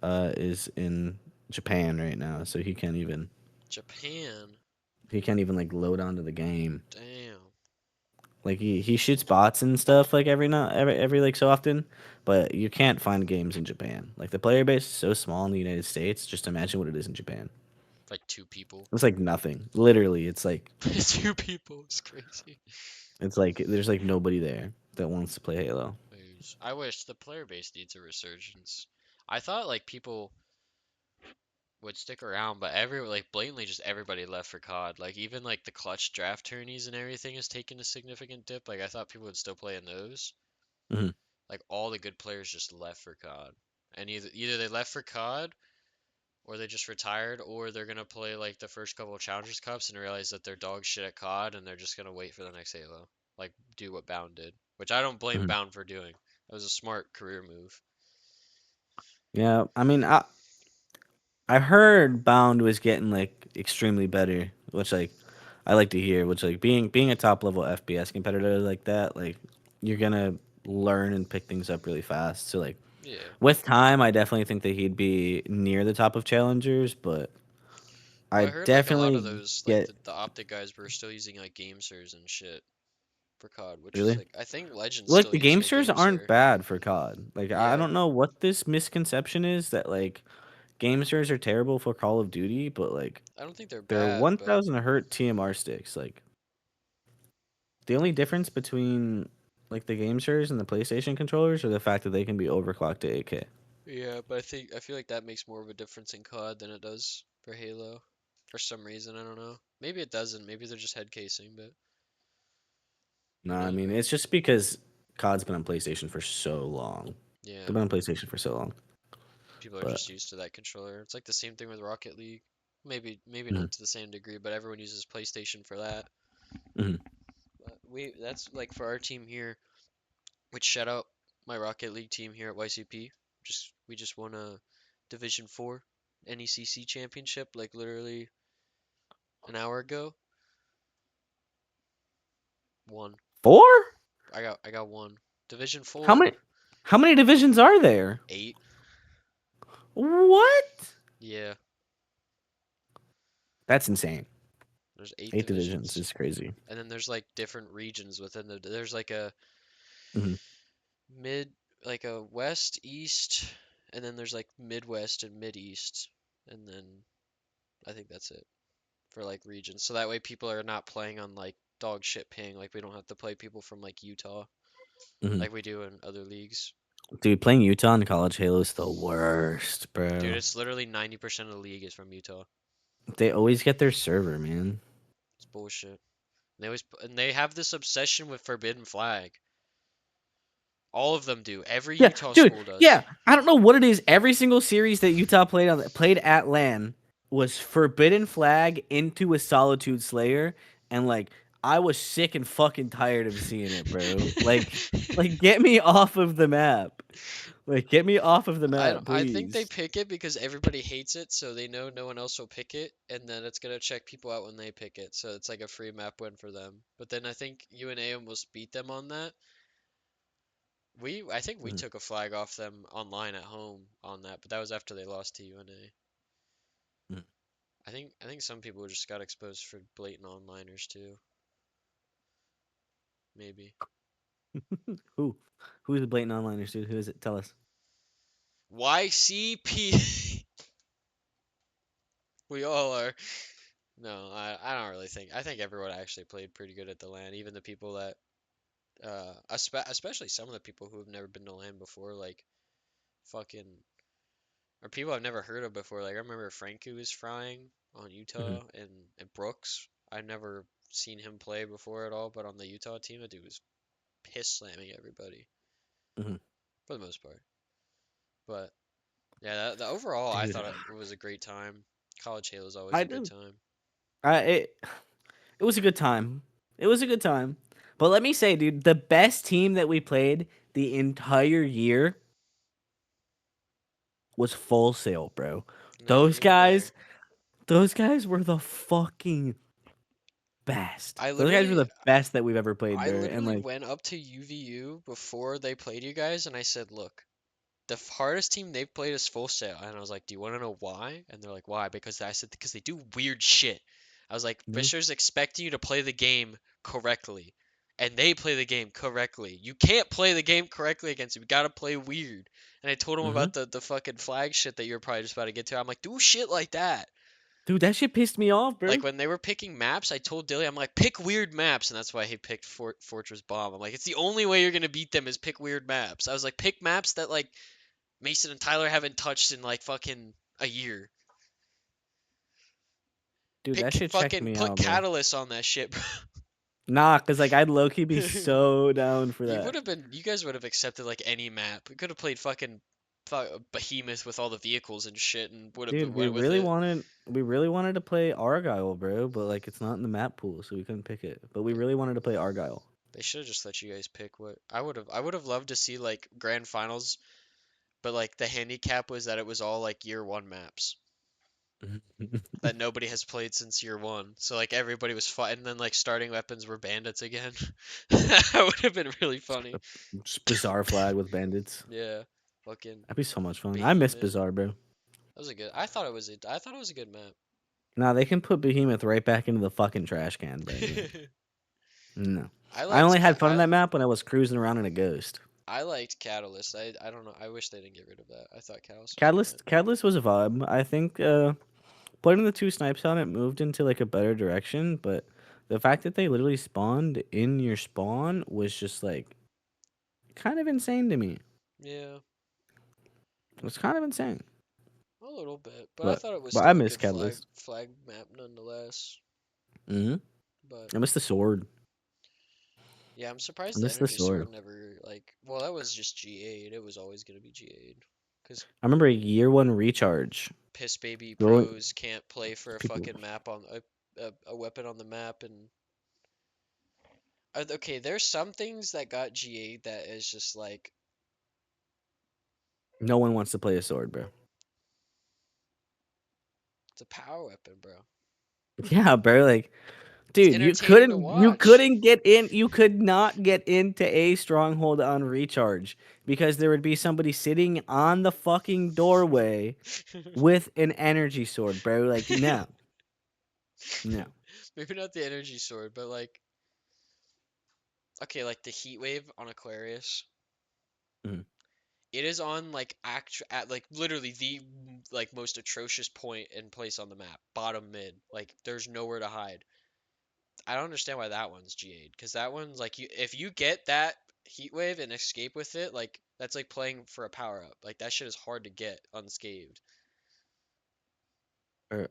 Speaker 2: is in Japan right now, so
Speaker 1: Japan.
Speaker 2: he can't even like load onto the game.
Speaker 1: Damn.
Speaker 2: Like he shoots bots and stuff like every like so often, but you can't find games in Japan. Like the player base is so small in the United States. Just imagine what it is in Japan.
Speaker 1: Like two people.
Speaker 2: It's like nothing. Literally,
Speaker 1: Two people is crazy.
Speaker 2: it's like there's like nobody there that wants to play Halo.
Speaker 1: I wish the player base needs a resurgence. I thought like people would stick around, but like blatantly just everybody left for COD. Like even like the clutch draft tourneys and everything has taken a significant dip. Like I thought people would still play in those.
Speaker 2: Hmm.
Speaker 1: Like all the good players just left for COD. And either they left for COD or they just retired or they're gonna play like the first couple of Challengers Cups and realize that they're dog shit at COD and they're just gonna wait for the next Halo. Like do what Bound did. Which I don't blame
Speaker 2: Hmm.
Speaker 1: Bound for doing. That was a smart career move.
Speaker 2: Yeah, I mean, I heard Bound was getting like extremely better, which like I like to hear. Which like being a top level FPS competitor like that, like you're gonna learn and pick things up really fast. So like
Speaker 1: Yeah.
Speaker 2: with time, I definitely think that he'd be near the top of challengers, but
Speaker 1: Well,
Speaker 2: I
Speaker 1: I heard like a lot of
Speaker 2: definitely
Speaker 1: those, like
Speaker 2: get
Speaker 1: the Optic guys were still using like GameSers and shit for COD, which is
Speaker 2: really.
Speaker 1: like I think Legend's
Speaker 2: Like
Speaker 1: still
Speaker 2: the
Speaker 1: using a
Speaker 2: gamesters aren't
Speaker 1: GameSer.
Speaker 2: bad for COD. Like I
Speaker 1: Yeah,
Speaker 2: don't know what this misconception is that like gamesters are terrible for Call of Duty, but like
Speaker 1: I don't think they're
Speaker 2: they're
Speaker 1: bad, but
Speaker 2: 1000 hertz TMR sticks. Like the only difference between like the gamesters and the PlayStation controllers are the fact that they can be overclocked to 8K.
Speaker 1: yeah, but I feel like that makes more of a difference in COD than it does for Halo. For some reason, I don't know. Maybe it doesn't. Maybe they're just head casing, but
Speaker 2: No,
Speaker 1: who
Speaker 2: I
Speaker 1: knows,
Speaker 2: mean
Speaker 1: bro?
Speaker 2: it's just because COD's been on PlayStation for so long.
Speaker 1: Yeah,
Speaker 2: They've been on PlayStation for so long.
Speaker 1: people are
Speaker 2: But
Speaker 1: just used to that controller. It's like the same thing with Rocket League. Maybe
Speaker 2: mhm,
Speaker 1: not to the same degree, but everyone uses PlayStation for that.
Speaker 2: mhm.
Speaker 1: But that's like for our team here. Which shout out my Rocket League team here at YCP. We just won a Division 4 NECC championship like literally an hour ago. One.
Speaker 2: Four?
Speaker 1: I got one. Division
Speaker 2: How
Speaker 1: 4.
Speaker 2: many? How many divisions are there?
Speaker 1: 8.
Speaker 2: What?
Speaker 1: Yeah,
Speaker 2: That's insane.
Speaker 1: there's 8
Speaker 2: Eight divisions
Speaker 1: divisions.
Speaker 2: is crazy.
Speaker 1: And then there's like different regions within there's like a
Speaker 2: Hmm.
Speaker 1: mid like a west, east, and then there's like Midwest and Mid East. And then I think that's it for like regions. So that way people are not playing on like dog shit ping. Like we don't have to play people from like Utah
Speaker 2: Hmm.
Speaker 1: like we do in other leagues.
Speaker 2: Dude, playing Utah in College Halo is the worst,
Speaker 1: Dude,
Speaker 2: bro.
Speaker 1: it's literally 90% of the league is from Utah.
Speaker 2: They always get their server, man.
Speaker 1: It's bullshit. And they have this obsession with Forbidden Flag. All of them do. Every
Speaker 2: Yeah,
Speaker 1: Utah
Speaker 2: dude.
Speaker 1: school does.
Speaker 2: Yeah, I don't know what it is. Every single series that Utah played at LAN was Forbidden Flag into a Solitude Slayer, and like I was sick and fucking tired of seeing it, bro. Like get me off of the map. Like get me off of the map,
Speaker 1: I think they
Speaker 2: please.
Speaker 1: pick it because everybody hates it, so they know no one else will pick it, and then it's gonna check people out when they pick it, so it's like a free map win for them. But then I think UNA almost beat them on that. I think we
Speaker 2: Mm,
Speaker 1: took a flag off them online at home on that, but that was after they lost to UNA.
Speaker 2: mm.
Speaker 1: I think some people just got exposed for blatant onliners too. Maybe.
Speaker 2: Who? Who's the blatant onliners, dude? Who is it? Tell us.
Speaker 1: YCP. We all are. No, I don't really think. I think everyone actually played pretty good at the LAN. Even the people that, especially some of the people who have never been to LAN before, like fucking. or people I've never heard of before. Like I remember Frankie was frying on
Speaker 2: Mhm,
Speaker 1: Utah and Brooks. I'd never seen him play before at all, but on the Utah team, that dude was piss slamming everybody
Speaker 2: mhm.
Speaker 1: for the most part. But yeah, the overall, I
Speaker 2: Dude,
Speaker 1: thought it was a great time. College Halo is always
Speaker 2: I
Speaker 1: a good
Speaker 2: do.
Speaker 1: time.
Speaker 2: I it was a good time. It was a good time. But let me say, dude, the best team that we played the entire year was Full Sail, bro.
Speaker 1: Not
Speaker 2: Those
Speaker 1: even there.
Speaker 2: guys, those guys were the fucking best.
Speaker 1: I
Speaker 2: Those guys were
Speaker 1: literally,
Speaker 2: the best that we've ever played,
Speaker 1: I
Speaker 2: bro. And
Speaker 1: literally
Speaker 2: like,
Speaker 1: went up to UVU before they played you guys, and I said, "Look, the hardest team they've played is Full Sail." And I was like, "Do you want to know why?" And they're like, "Why?" Because I said, "Because they do weird shit." I was like,
Speaker 2: mhm,
Speaker 1: "Fisher's expecting you to play the game correctly, and they play the game correctly. You can't play the game correctly against them. You gotta play weird." And I told him
Speaker 2: mhm.
Speaker 1: about the fucking flag shit that you're probably just about to get to. I'm like, "Do shit like that."
Speaker 2: Dude, that shit pissed me off,
Speaker 1: Like
Speaker 2: bro.
Speaker 1: when they were picking maps, I told Dilly, I'm like, pick weird maps, and that's why he picked Fortress Bomb. I'm like, it's the only way you're gonna beat them is pick weird maps. I was like, pick maps that like Mason and Tyler haven't touched in like fucking a year.
Speaker 2: Dude, that
Speaker 1: Pick
Speaker 2: shit checked
Speaker 1: fucking
Speaker 2: me
Speaker 1: put
Speaker 2: out, bro.
Speaker 1: Catalyst on that shit, bro.
Speaker 2: Nah, cause like I'd low key be so down for
Speaker 1: You
Speaker 2: that.
Speaker 1: would have been, you guys would have accepted like any map. We could have played fucking Behemoth with all the vehicles and shit, and would have
Speaker 2: Dude,
Speaker 1: went with it.
Speaker 2: we really wanted to play Argyle, bro, but like it's not in the map pool, so we couldn't pick it. But we
Speaker 1: They,
Speaker 2: really wanted to play Argyle.
Speaker 1: they should have just let you guys pick what I would have loved to see like grand finals, but like the handicap was that it was all like year one maps that nobody has played since year one. So like everybody was fighting, and then like starting weapons were bandits again. That would have been really funny.
Speaker 2: Just Bizarre flag with bandits.
Speaker 1: Yeah, fucking
Speaker 2: That'd be so much fun. I miss
Speaker 1: behemoth.
Speaker 2: Bizarre, bro.
Speaker 1: That was a good. I thought it was a good map.
Speaker 2: Nah, they can put Behemoth right back into the fucking trash can, bro. Like, no.
Speaker 1: I
Speaker 2: I
Speaker 1: liked
Speaker 2: only
Speaker 1: Ca-
Speaker 2: had fun on that map when I was cruising around in a ghost.
Speaker 1: I liked Catalyst. I don't know. I wish they didn't get rid of that. I thought Catalyst was a good map.
Speaker 2: Catalyst was a vibe. I think putting the two snipes on it moved into like a better direction, but the fact that they literally spawned in your spawn was just like kind of insane to me.
Speaker 1: Yeah,
Speaker 2: It was kind of insane.
Speaker 1: a little bit, but I
Speaker 2: But
Speaker 1: thought it was
Speaker 2: but I
Speaker 1: still a
Speaker 2: miss
Speaker 1: good flag
Speaker 2: Catalyst.
Speaker 1: flag map nonetheless.
Speaker 2: Hmm.
Speaker 1: But
Speaker 2: I miss the sword.
Speaker 1: yeah, I'm
Speaker 2: I
Speaker 1: surprised the
Speaker 2: miss the
Speaker 1: energy sword
Speaker 2: sword.
Speaker 1: never like. Well, that was just G8. It was always gonna be G8 because
Speaker 2: I remember year one recharge.
Speaker 1: piss baby
Speaker 2: Going
Speaker 1: pros can't play for a
Speaker 2: people.
Speaker 1: fucking map on a weapon on the map and okay, there's some things that got G8 that is just like
Speaker 2: No one wants to play a sword, bro.
Speaker 1: it's a power weapon, bro.
Speaker 2: Yeah, bro. Like,
Speaker 1: It's
Speaker 2: dude,
Speaker 1: entertaining to
Speaker 2: you
Speaker 1: watch.
Speaker 2: couldn't get in. You could not get into a stronghold on recharge because there would be somebody sitting on the fucking doorway with an energy sword, bro. Like, no, no.
Speaker 1: Maybe not the energy sword, but like okay, like the heat wave on Aquarius.
Speaker 2: Mhm.
Speaker 1: It is on like at like literally the like most atrocious point and place on the map, bottom mid. Like there's nowhere to hide. I don't understand why that one's G8 because that one's like you if you get that heat wave and escape with it, like that's like playing for a power up. Like that shit is hard to get unscathed.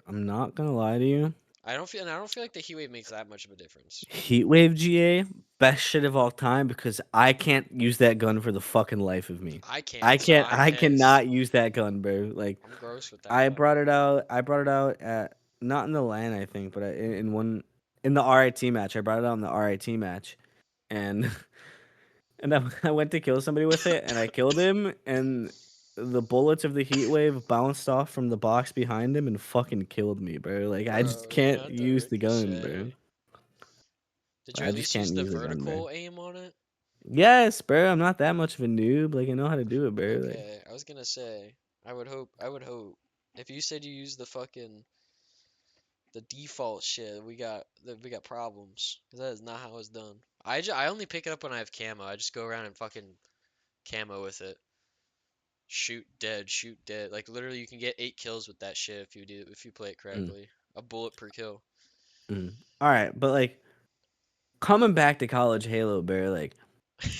Speaker 2: I'm not gonna lie to you.
Speaker 1: I don't feel like the heat wave makes that much of a difference.
Speaker 2: Heatwave GA, best shit of all time because I can't use that gun for the fucking life of me.
Speaker 1: I can't, so I'm
Speaker 2: I
Speaker 1: pissed.
Speaker 2: cannot use that gun, bro. Like,
Speaker 1: I'm gross with that gun.
Speaker 2: I brought it out at not in the LAN, I think, but in one in the RIT match. I brought it out in the RIT match, and and I went to kill somebody with it, and I killed him, and the bullets of the heat wave bounced off from the box behind him and fucking killed me, bro. Like I just
Speaker 1: Bro, you
Speaker 2: can't
Speaker 1: got the
Speaker 2: use the gun, bro.
Speaker 1: ricochet. Did you
Speaker 2: I
Speaker 1: at
Speaker 2: just
Speaker 1: least use
Speaker 2: can't
Speaker 1: the
Speaker 2: use the gun, bro.
Speaker 1: vertical aim on it?
Speaker 2: Yes, bro. I'm not that much of a noob. Like I know how to do it, bro. Like
Speaker 1: Okay, I was gonna say, I would hope. If you said you used the default shit, we got problems. 'Cause that is not how it's done. I only pick it up when I have camo. I just go around and fucking camo with it. Shoot dead, shoot dead. Like literally you can get 8 kills with that shit if you play it
Speaker 2: mm,
Speaker 1: correctly. A bullet per kill.
Speaker 2: mm. All right, but like coming back to College Halo, bro. Like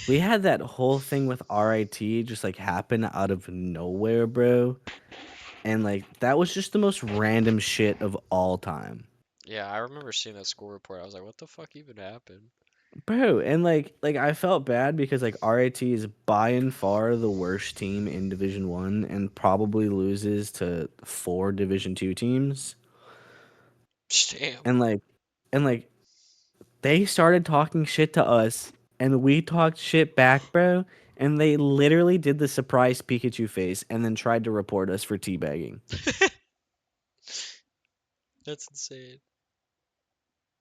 Speaker 2: we had that whole thing with RIT just like happen out of nowhere, bro. and like that was just the most random shit of all time.
Speaker 1: Yeah, I remember seeing that score report. I was like, what the fuck even happened?
Speaker 2: Bro, and like I felt bad because like RIT is by and far the worst team in Division 1 and probably loses to 4 Division 2 teams.
Speaker 1: Damn.
Speaker 2: And like they started talking shit to us and we talked shit back, bro, and they literally did the surprise Pikachu face and then tried to report us for teabagging.
Speaker 1: That's insane.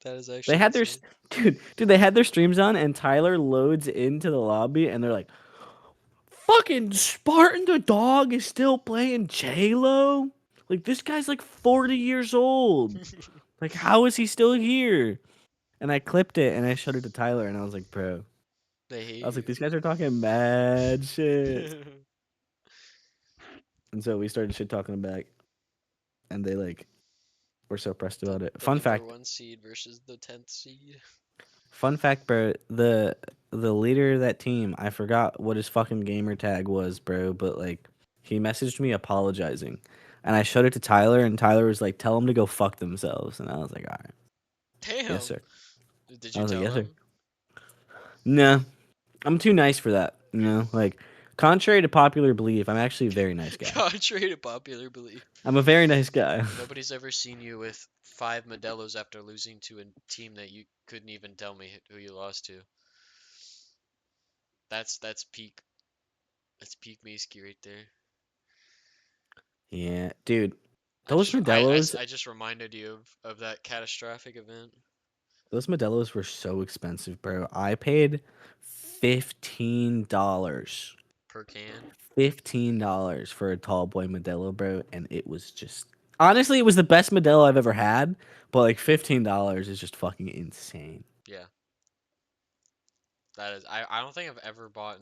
Speaker 1: That is
Speaker 2: They
Speaker 1: actually
Speaker 2: had their
Speaker 1: insane.
Speaker 2: dude, they had their streams on and Tyler loads into the lobby and they're like, fucking Spartan the dog is still playing J-Lo? Like, this guy's like 40 years old. Like, how is he still here? And I clipped it and I showed it to Tyler and I was like, bro.
Speaker 1: They
Speaker 2: I was like,
Speaker 1: hate
Speaker 2: these guys are talking mad shit.
Speaker 1: you.
Speaker 2: And so we started shit talking back and they like were so pressed
Speaker 1: the
Speaker 2: about it.
Speaker 1: the number one seed versus the 10th seed.
Speaker 2: Fun fact, bro, the leader of that team, I forgot what his fucking gamer tag was, bro, but like he messaged me apologizing. And I showed it to Tyler and Tyler was like, tell them to go fuck themselves. And I was like, all right. Yes,
Speaker 1: Damn.
Speaker 2: sir.
Speaker 1: Did
Speaker 2: I
Speaker 1: you
Speaker 2: was like,
Speaker 1: tell
Speaker 2: yes, sir.
Speaker 1: him?
Speaker 2: No, I'm too nice for that. You know, like contrary to popular belief, I'm actually a very nice guy.
Speaker 1: Contrary to popular belief.
Speaker 2: I'm a very nice guy.
Speaker 1: Nobody's ever seen you with 5 Modelos after losing to a team that you couldn't even tell me who you lost to. That's peak. That's peak Maceskii right there.
Speaker 2: Yeah, dude.
Speaker 1: I
Speaker 2: Those
Speaker 1: just
Speaker 2: Modelo's,
Speaker 1: I just reminded you of that catastrophic event.
Speaker 2: those Modelo's were so expensive, bro. I paid $15.
Speaker 1: Per can.
Speaker 2: $15 for a tall boy Modelo, bro, and it was just honestly, it was the best Modelo I've ever had. But like $15 is just fucking insane.
Speaker 1: Yeah, that is. I don't think I've ever bought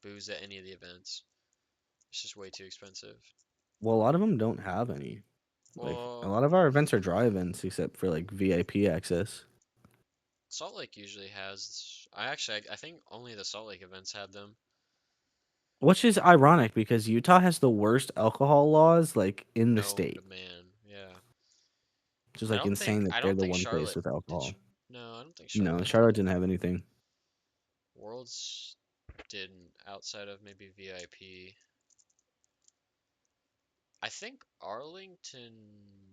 Speaker 1: booze at any of the events. It's just way too expensive.
Speaker 2: Well, a lot of them don't have any. Like a
Speaker 1: Well,
Speaker 2: lot of our events are dry events, except for like VIP access.
Speaker 1: Salt Lake usually has. I think only the Salt Lake events had them.
Speaker 2: Which is ironic because Utah has the worst alcohol laws like in the
Speaker 1: Known
Speaker 2: state.
Speaker 1: to man. Yeah.
Speaker 2: Which is like insane that
Speaker 1: I
Speaker 2: they're
Speaker 1: don't
Speaker 2: the
Speaker 1: think
Speaker 2: one place
Speaker 1: Charlotte
Speaker 2: with alcohol.
Speaker 1: no, I don't think
Speaker 2: No,
Speaker 1: Charlotte did.
Speaker 2: Charlotte didn't have anything.
Speaker 1: Worlds didn't outside of maybe VIP. I think Arlington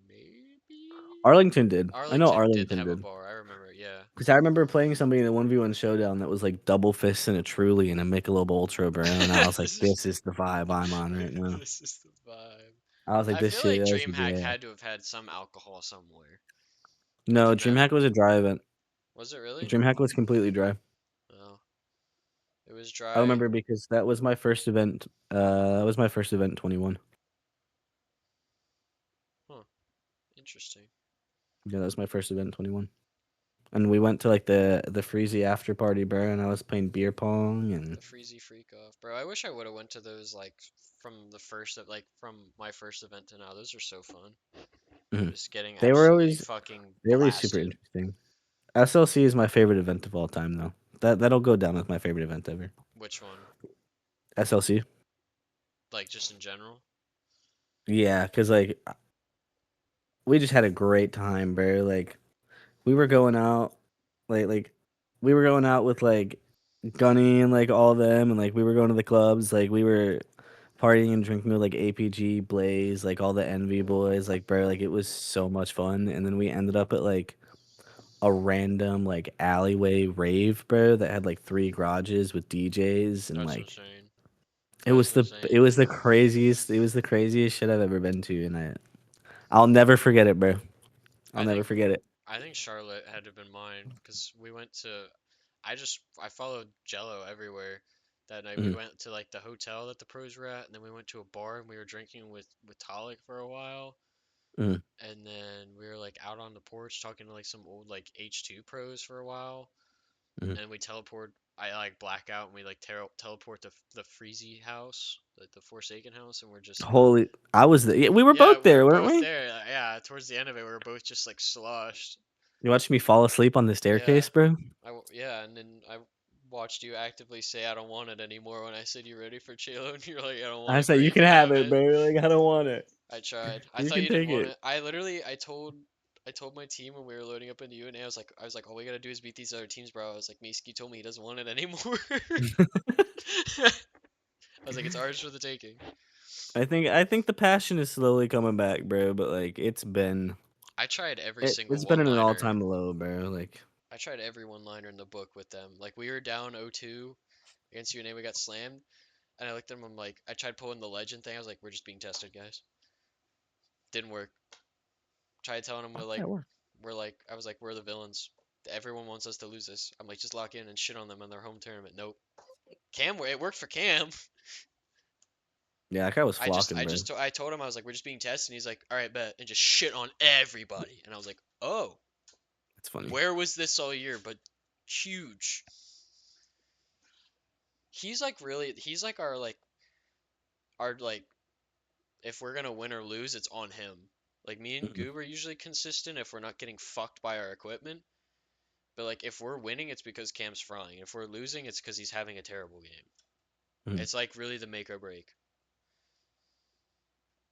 Speaker 1: maybe.
Speaker 2: Arlington did. I know
Speaker 1: Arlington did
Speaker 2: Arlington
Speaker 1: have a
Speaker 2: did.
Speaker 1: bar. I remember. Yeah.
Speaker 2: Because I remember playing somebody in a 1v1 showdown that was like double fists and a truly and a Michelob Ultra, bro. And I was like,
Speaker 1: This is
Speaker 2: this is the vibe I'm on right now.
Speaker 1: this is the vibe.
Speaker 2: I was like,
Speaker 1: I
Speaker 2: this
Speaker 1: feel
Speaker 2: shit
Speaker 1: like
Speaker 2: is
Speaker 1: DreamHack
Speaker 2: yeah.
Speaker 1: had to have had some alcohol somewhere. Like
Speaker 2: No,
Speaker 1: in that,
Speaker 2: DreamHack was a dry event.
Speaker 1: was it really?
Speaker 2: DreamHack was completely dry.
Speaker 1: No, it was
Speaker 2: I
Speaker 1: dry.
Speaker 2: remember because that was my first event. That was my first event in 21.
Speaker 1: Huh, interesting.
Speaker 2: Yeah, that was my first event in 21. And we went to like the Freezy after party, bro, and I was playing beer pong and
Speaker 1: The Freezy Freak Off, bro. I wish I would have went to those like from the first like from my first event to now. Those are so fun.
Speaker 2: mhm.
Speaker 1: Just getting
Speaker 2: they were
Speaker 1: absolutely
Speaker 2: always
Speaker 1: fucking
Speaker 2: they were always super
Speaker 1: blasted.
Speaker 2: interesting. SLC is my favorite event of all time, though. That'll go down as my favorite event ever.
Speaker 1: Which one?
Speaker 2: SLC.
Speaker 1: Like just in general?
Speaker 2: Yeah, cause like we just had a great time, bro. Like we were going out, like we were going out with like Gunny and like all them, and like we were going to the clubs. Like we were partying and drinking with like APG, Blaze, like all the Envy boys. Like bro, like it was so much fun. And then we ended up at like a random like alleyway rave, bro, that had like 3 garages with DJs and
Speaker 1: That's
Speaker 2: like
Speaker 1: insane.
Speaker 2: it
Speaker 1: That is
Speaker 2: was
Speaker 1: insane.
Speaker 2: the craziest shit I've ever been to, and I'll never forget it, bro. I'll
Speaker 1: I
Speaker 2: never
Speaker 1: think
Speaker 2: forget it.
Speaker 1: I think Charlotte had to have been mine because we went to. I followed Jello everywhere. That night we
Speaker 2: Mhm,
Speaker 1: went to like the hotel that the pros were at, and then we went to a bar and we were drinking with Talik for a while,
Speaker 2: mhm,
Speaker 1: and then we were like out on the porch talking to like some old like H2 pros for a while,
Speaker 2: mhm.
Speaker 1: and we teleport. I like black out and we like teleport to the Freezy house, like the Forsaken house, and we're just
Speaker 2: Holy, I was the yeah, we were
Speaker 1: yeah,
Speaker 2: both
Speaker 1: we were
Speaker 2: there, weren't
Speaker 1: both
Speaker 2: we?
Speaker 1: there. Yeah, towards the end of it, we were both just like sloshed.
Speaker 2: You watched me fall asleep on the
Speaker 1: Yeah,
Speaker 2: staircase, bro.
Speaker 1: yeah, and then I watched you actively say I don't want it anymore when I said you ready for Chalo, and you're like I don't want
Speaker 2: I
Speaker 1: it, bro.
Speaker 2: said you
Speaker 1: You
Speaker 2: can
Speaker 1: can
Speaker 2: have
Speaker 1: have
Speaker 2: it,
Speaker 1: it.
Speaker 2: bro. Like I don't want it.
Speaker 1: I tried. I
Speaker 2: You
Speaker 1: thought
Speaker 2: can
Speaker 1: you didn't
Speaker 2: take
Speaker 1: want
Speaker 2: it.
Speaker 1: it. I told my team when we were loading up in the UNA, I was like, all we gotta do is beat these other teams, bro. I was like, Miski told me he doesn't want it anymore. I was like, it's ours for the taking.
Speaker 2: I think the passion is slowly coming back, bro. But like
Speaker 1: I tried every
Speaker 2: it,
Speaker 1: single
Speaker 2: it's been at an all
Speaker 1: one-liner.
Speaker 2: time low, bro. Like
Speaker 1: I tried every one-liner in the book with them. Like we were down 0-2 against UNA, we got slammed, and I looked at them. I'm like, I tried pulling the legend thing. I was like, we're just being tested, guys. Didn't work. Tried telling them
Speaker 2: how did that work?
Speaker 1: I was like, we're the villains. Everyone wants us to lose this. I'm like, just lock in and shit on them in their home tournament. Nope. It worked for Cam.
Speaker 2: Yeah, that guy was flocking, bro.
Speaker 1: I told him I was like, we're just being tested. And he's like, all right, bet, and just shit on everybody. And I was like, oh,
Speaker 2: It's funny.
Speaker 1: where was this all year? But huge. He's like our like if we're gonna win or lose, it's on him. Like me and
Speaker 2: Mhm,
Speaker 1: Goob are usually consistent if we're not getting fucked by our equipment. But like if we're winning, it's because Cam's frying. If we're losing, it's because he's having a terrible game.
Speaker 2: mhm.
Speaker 1: It's like really the make or break.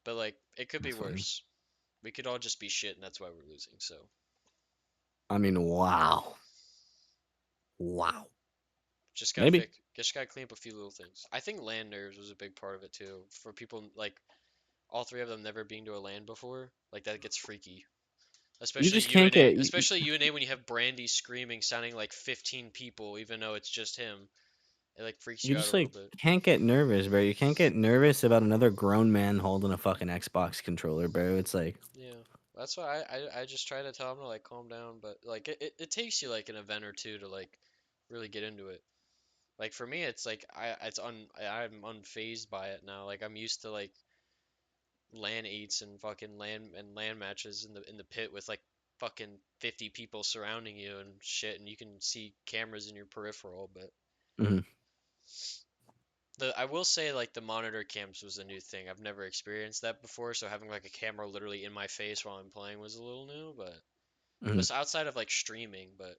Speaker 1: But like it could be
Speaker 2: That's funny.
Speaker 1: worse. We could all just be shit, and that's why we're losing. So
Speaker 2: I mean, wow, wow. Maybe
Speaker 1: just gotta clean up a few little things. I think land nerves was a big part of it too. For people like all three of them never being to a land before, like that gets freaky.
Speaker 2: you just can't get.
Speaker 1: Especially UNA when you have Brandy screaming, sounding like 15 people, even though it's just him. It like freaks
Speaker 2: You
Speaker 1: you out a
Speaker 2: just
Speaker 1: little
Speaker 2: like
Speaker 1: bit.
Speaker 2: can't get nervous, bro. You can't get nervous about another grown man holding a fucking Xbox controller, bro. It's like,
Speaker 1: Yeah, that's why I just try to tell him to like calm down, but like it takes you like an event or two to like really get into it. Like for me, it's like I'm unfazed by it now. Like I'm used to like LAN eights and fucking LAN matches in the pit with like fucking 50 people surrounding you and shit, and you can see cameras in your peripheral. But
Speaker 2: mhm,
Speaker 1: I will say like the monitor cams was a new thing. I've never experienced that before, so having like a camera literally in my face while I'm playing was a little new. But
Speaker 2: mhm,
Speaker 1: was outside of like streaming, but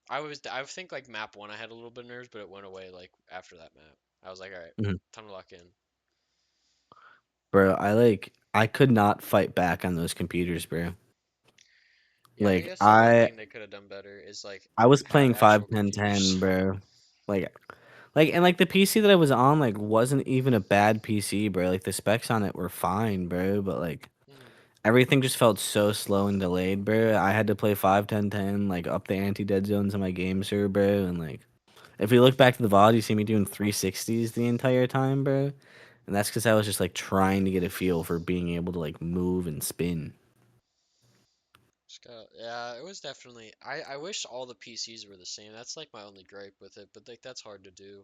Speaker 1: I think like map one I had a little bit of nerves, but it went away like after that map. I was like, all right,
Speaker 2: mhm.
Speaker 1: time to lock in.
Speaker 2: Bro, I could not fight back on those computers, bro.
Speaker 1: Yeah, I think
Speaker 2: Like
Speaker 1: that's the one thing they could have done better is like
Speaker 2: I was
Speaker 1: have
Speaker 2: playing
Speaker 1: actual
Speaker 2: 5 10 10,
Speaker 1: computers.
Speaker 2: bro. Like and like the PC that I was on like wasn't even a bad PC, bro. Like the specs on it were fine, bro, but like
Speaker 1: Hmm.
Speaker 2: everything just felt so slow and delayed, bro. I had to play 5 10 10, like up the anti-dead zones on my game server, bro, and like if you look back to the VOD, you see me doing 360s the entire time, bro. And that's because I was just like trying to get a feel for being able to like move and spin.
Speaker 1: Yeah, it was definitely. I wish all the PCs were the same. That's like my only gripe with it, but like that's hard to do,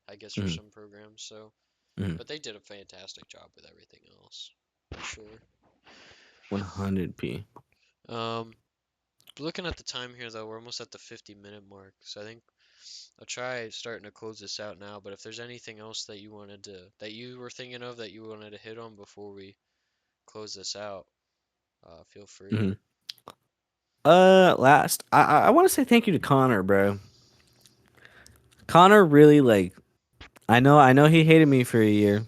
Speaker 1: I guess, for
Speaker 2: Mm-hmm,
Speaker 1: some programs. So,
Speaker 2: mm-hmm.
Speaker 1: but they did a fantastic job with everything else, for sure.
Speaker 2: 100p.
Speaker 1: Um, looking at the time here though, we're almost at the 50-minute mark. So I think I'll try starting to close this out now. But if there's anything else that you were thinking of that you wanted to hit on before we close this out, feel free.
Speaker 2: Mm-hmm. Last, I want to say thank you to Connor, bro. Connor really like. I know he hated me for a year,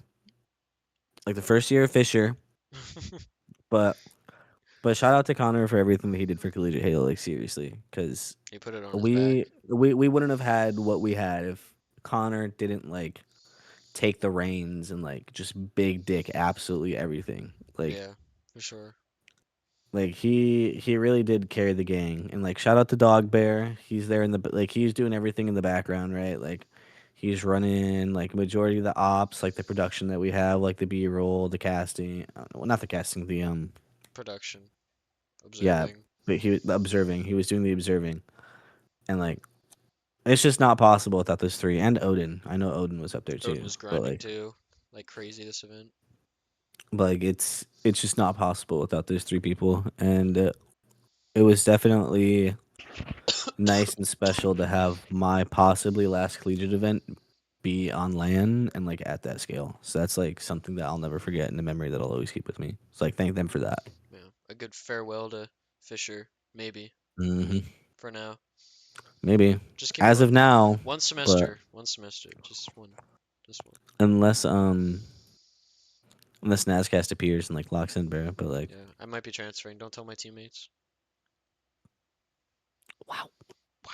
Speaker 2: like the first year of Fisher, but shout out to Connor for everything that he did for Collegiate Halo, like seriously, because
Speaker 1: He put it on his
Speaker 2: we
Speaker 1: back.
Speaker 2: we wouldn't have had what we had if Connor didn't like take the reins and like just big dick absolutely everything.
Speaker 1: Yeah, for sure.
Speaker 2: Like he really did carry the gang. And like shout out to Dog Bear. He's there in the like he's doing everything in the background, right? Like he's running like majority of the ops, like the production that we have, like the B-roll, the casting, well, not the casting, the
Speaker 1: Production,
Speaker 2: yeah,
Speaker 1: observing.
Speaker 2: but he was observing. He was doing the observing. And like it's just not possible without those three and Odin. I know Odin was up there
Speaker 1: Odin
Speaker 2: too,
Speaker 1: was grinding too, like crazy this event.
Speaker 2: but like it's just not possible without those three people. And it was definitely nice and special to have my possibly last collegiate event be on LAN and like at that scale. So that's like something that I'll never forget in the memory that I'll always keep with me. So like thank them for that.
Speaker 1: Yeah, a good farewell to Fisher, maybe
Speaker 2: Hmm.
Speaker 1: for now.
Speaker 2: maybe
Speaker 1: Just give me
Speaker 2: as of now,
Speaker 1: one
Speaker 2: but
Speaker 1: semester, one semester, just one.
Speaker 2: unless unless Nascast appears and like locks in, bro. But like,
Speaker 1: Yeah, I might be transferring. Don't tell my teammates.
Speaker 2: wow,
Speaker 1: Wow.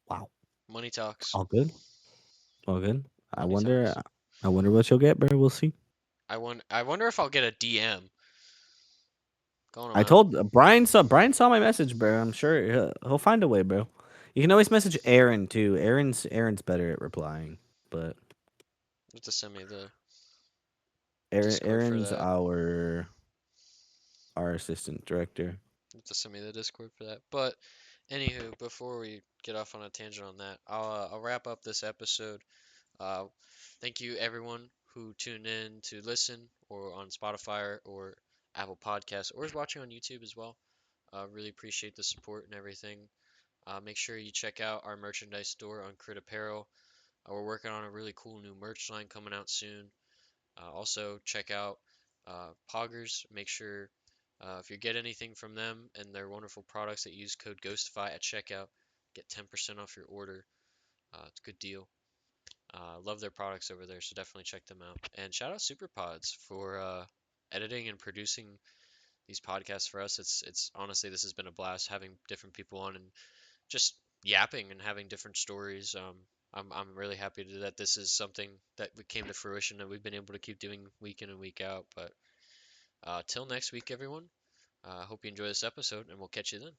Speaker 2: wow,
Speaker 1: Money talks.
Speaker 2: all good, all good. I
Speaker 1: Money
Speaker 2: wonder,
Speaker 1: talks.
Speaker 2: I wonder what you'll get, bro. We'll see.
Speaker 1: I wonder if I'll get a DM. Calling him
Speaker 2: I
Speaker 1: out.
Speaker 2: told Brian saw my message, bro. I'm sure he'll find a way, bro. You can always message Aaron too. Aaron's better at replying, but
Speaker 1: You have to send me the Discord for
Speaker 2: Aaron's
Speaker 1: that.
Speaker 2: our assistant director.
Speaker 1: You have to send me the Discord for that. But anywho, before we get off on a tangent on that, I'll wrap up this episode. Uh, Thank you everyone who tuned in to listen, or on Spotify or Apple Podcasts, or is watching on YouTube as well. Really appreciate the support and everything. Make sure you check out our merchandise store on Crit Apparel. We're working on a really cool new merch line coming out soon. Also, check out Poggers. Make sure if you get anything from them and their wonderful products that use code Ghostify at checkout, get 10% off your order. It's a good deal. Love their products over there, so definitely check them out. And shout out SuperPods for editing and producing these podcasts for us. It's honestly, this has been a blast having different people on and just yapping and having different stories. I'm really happy that this is something that we came to fruition that we've been able to keep doing week in and week out. But till next week, everyone. Hope you enjoy this episode, and we'll catch you then.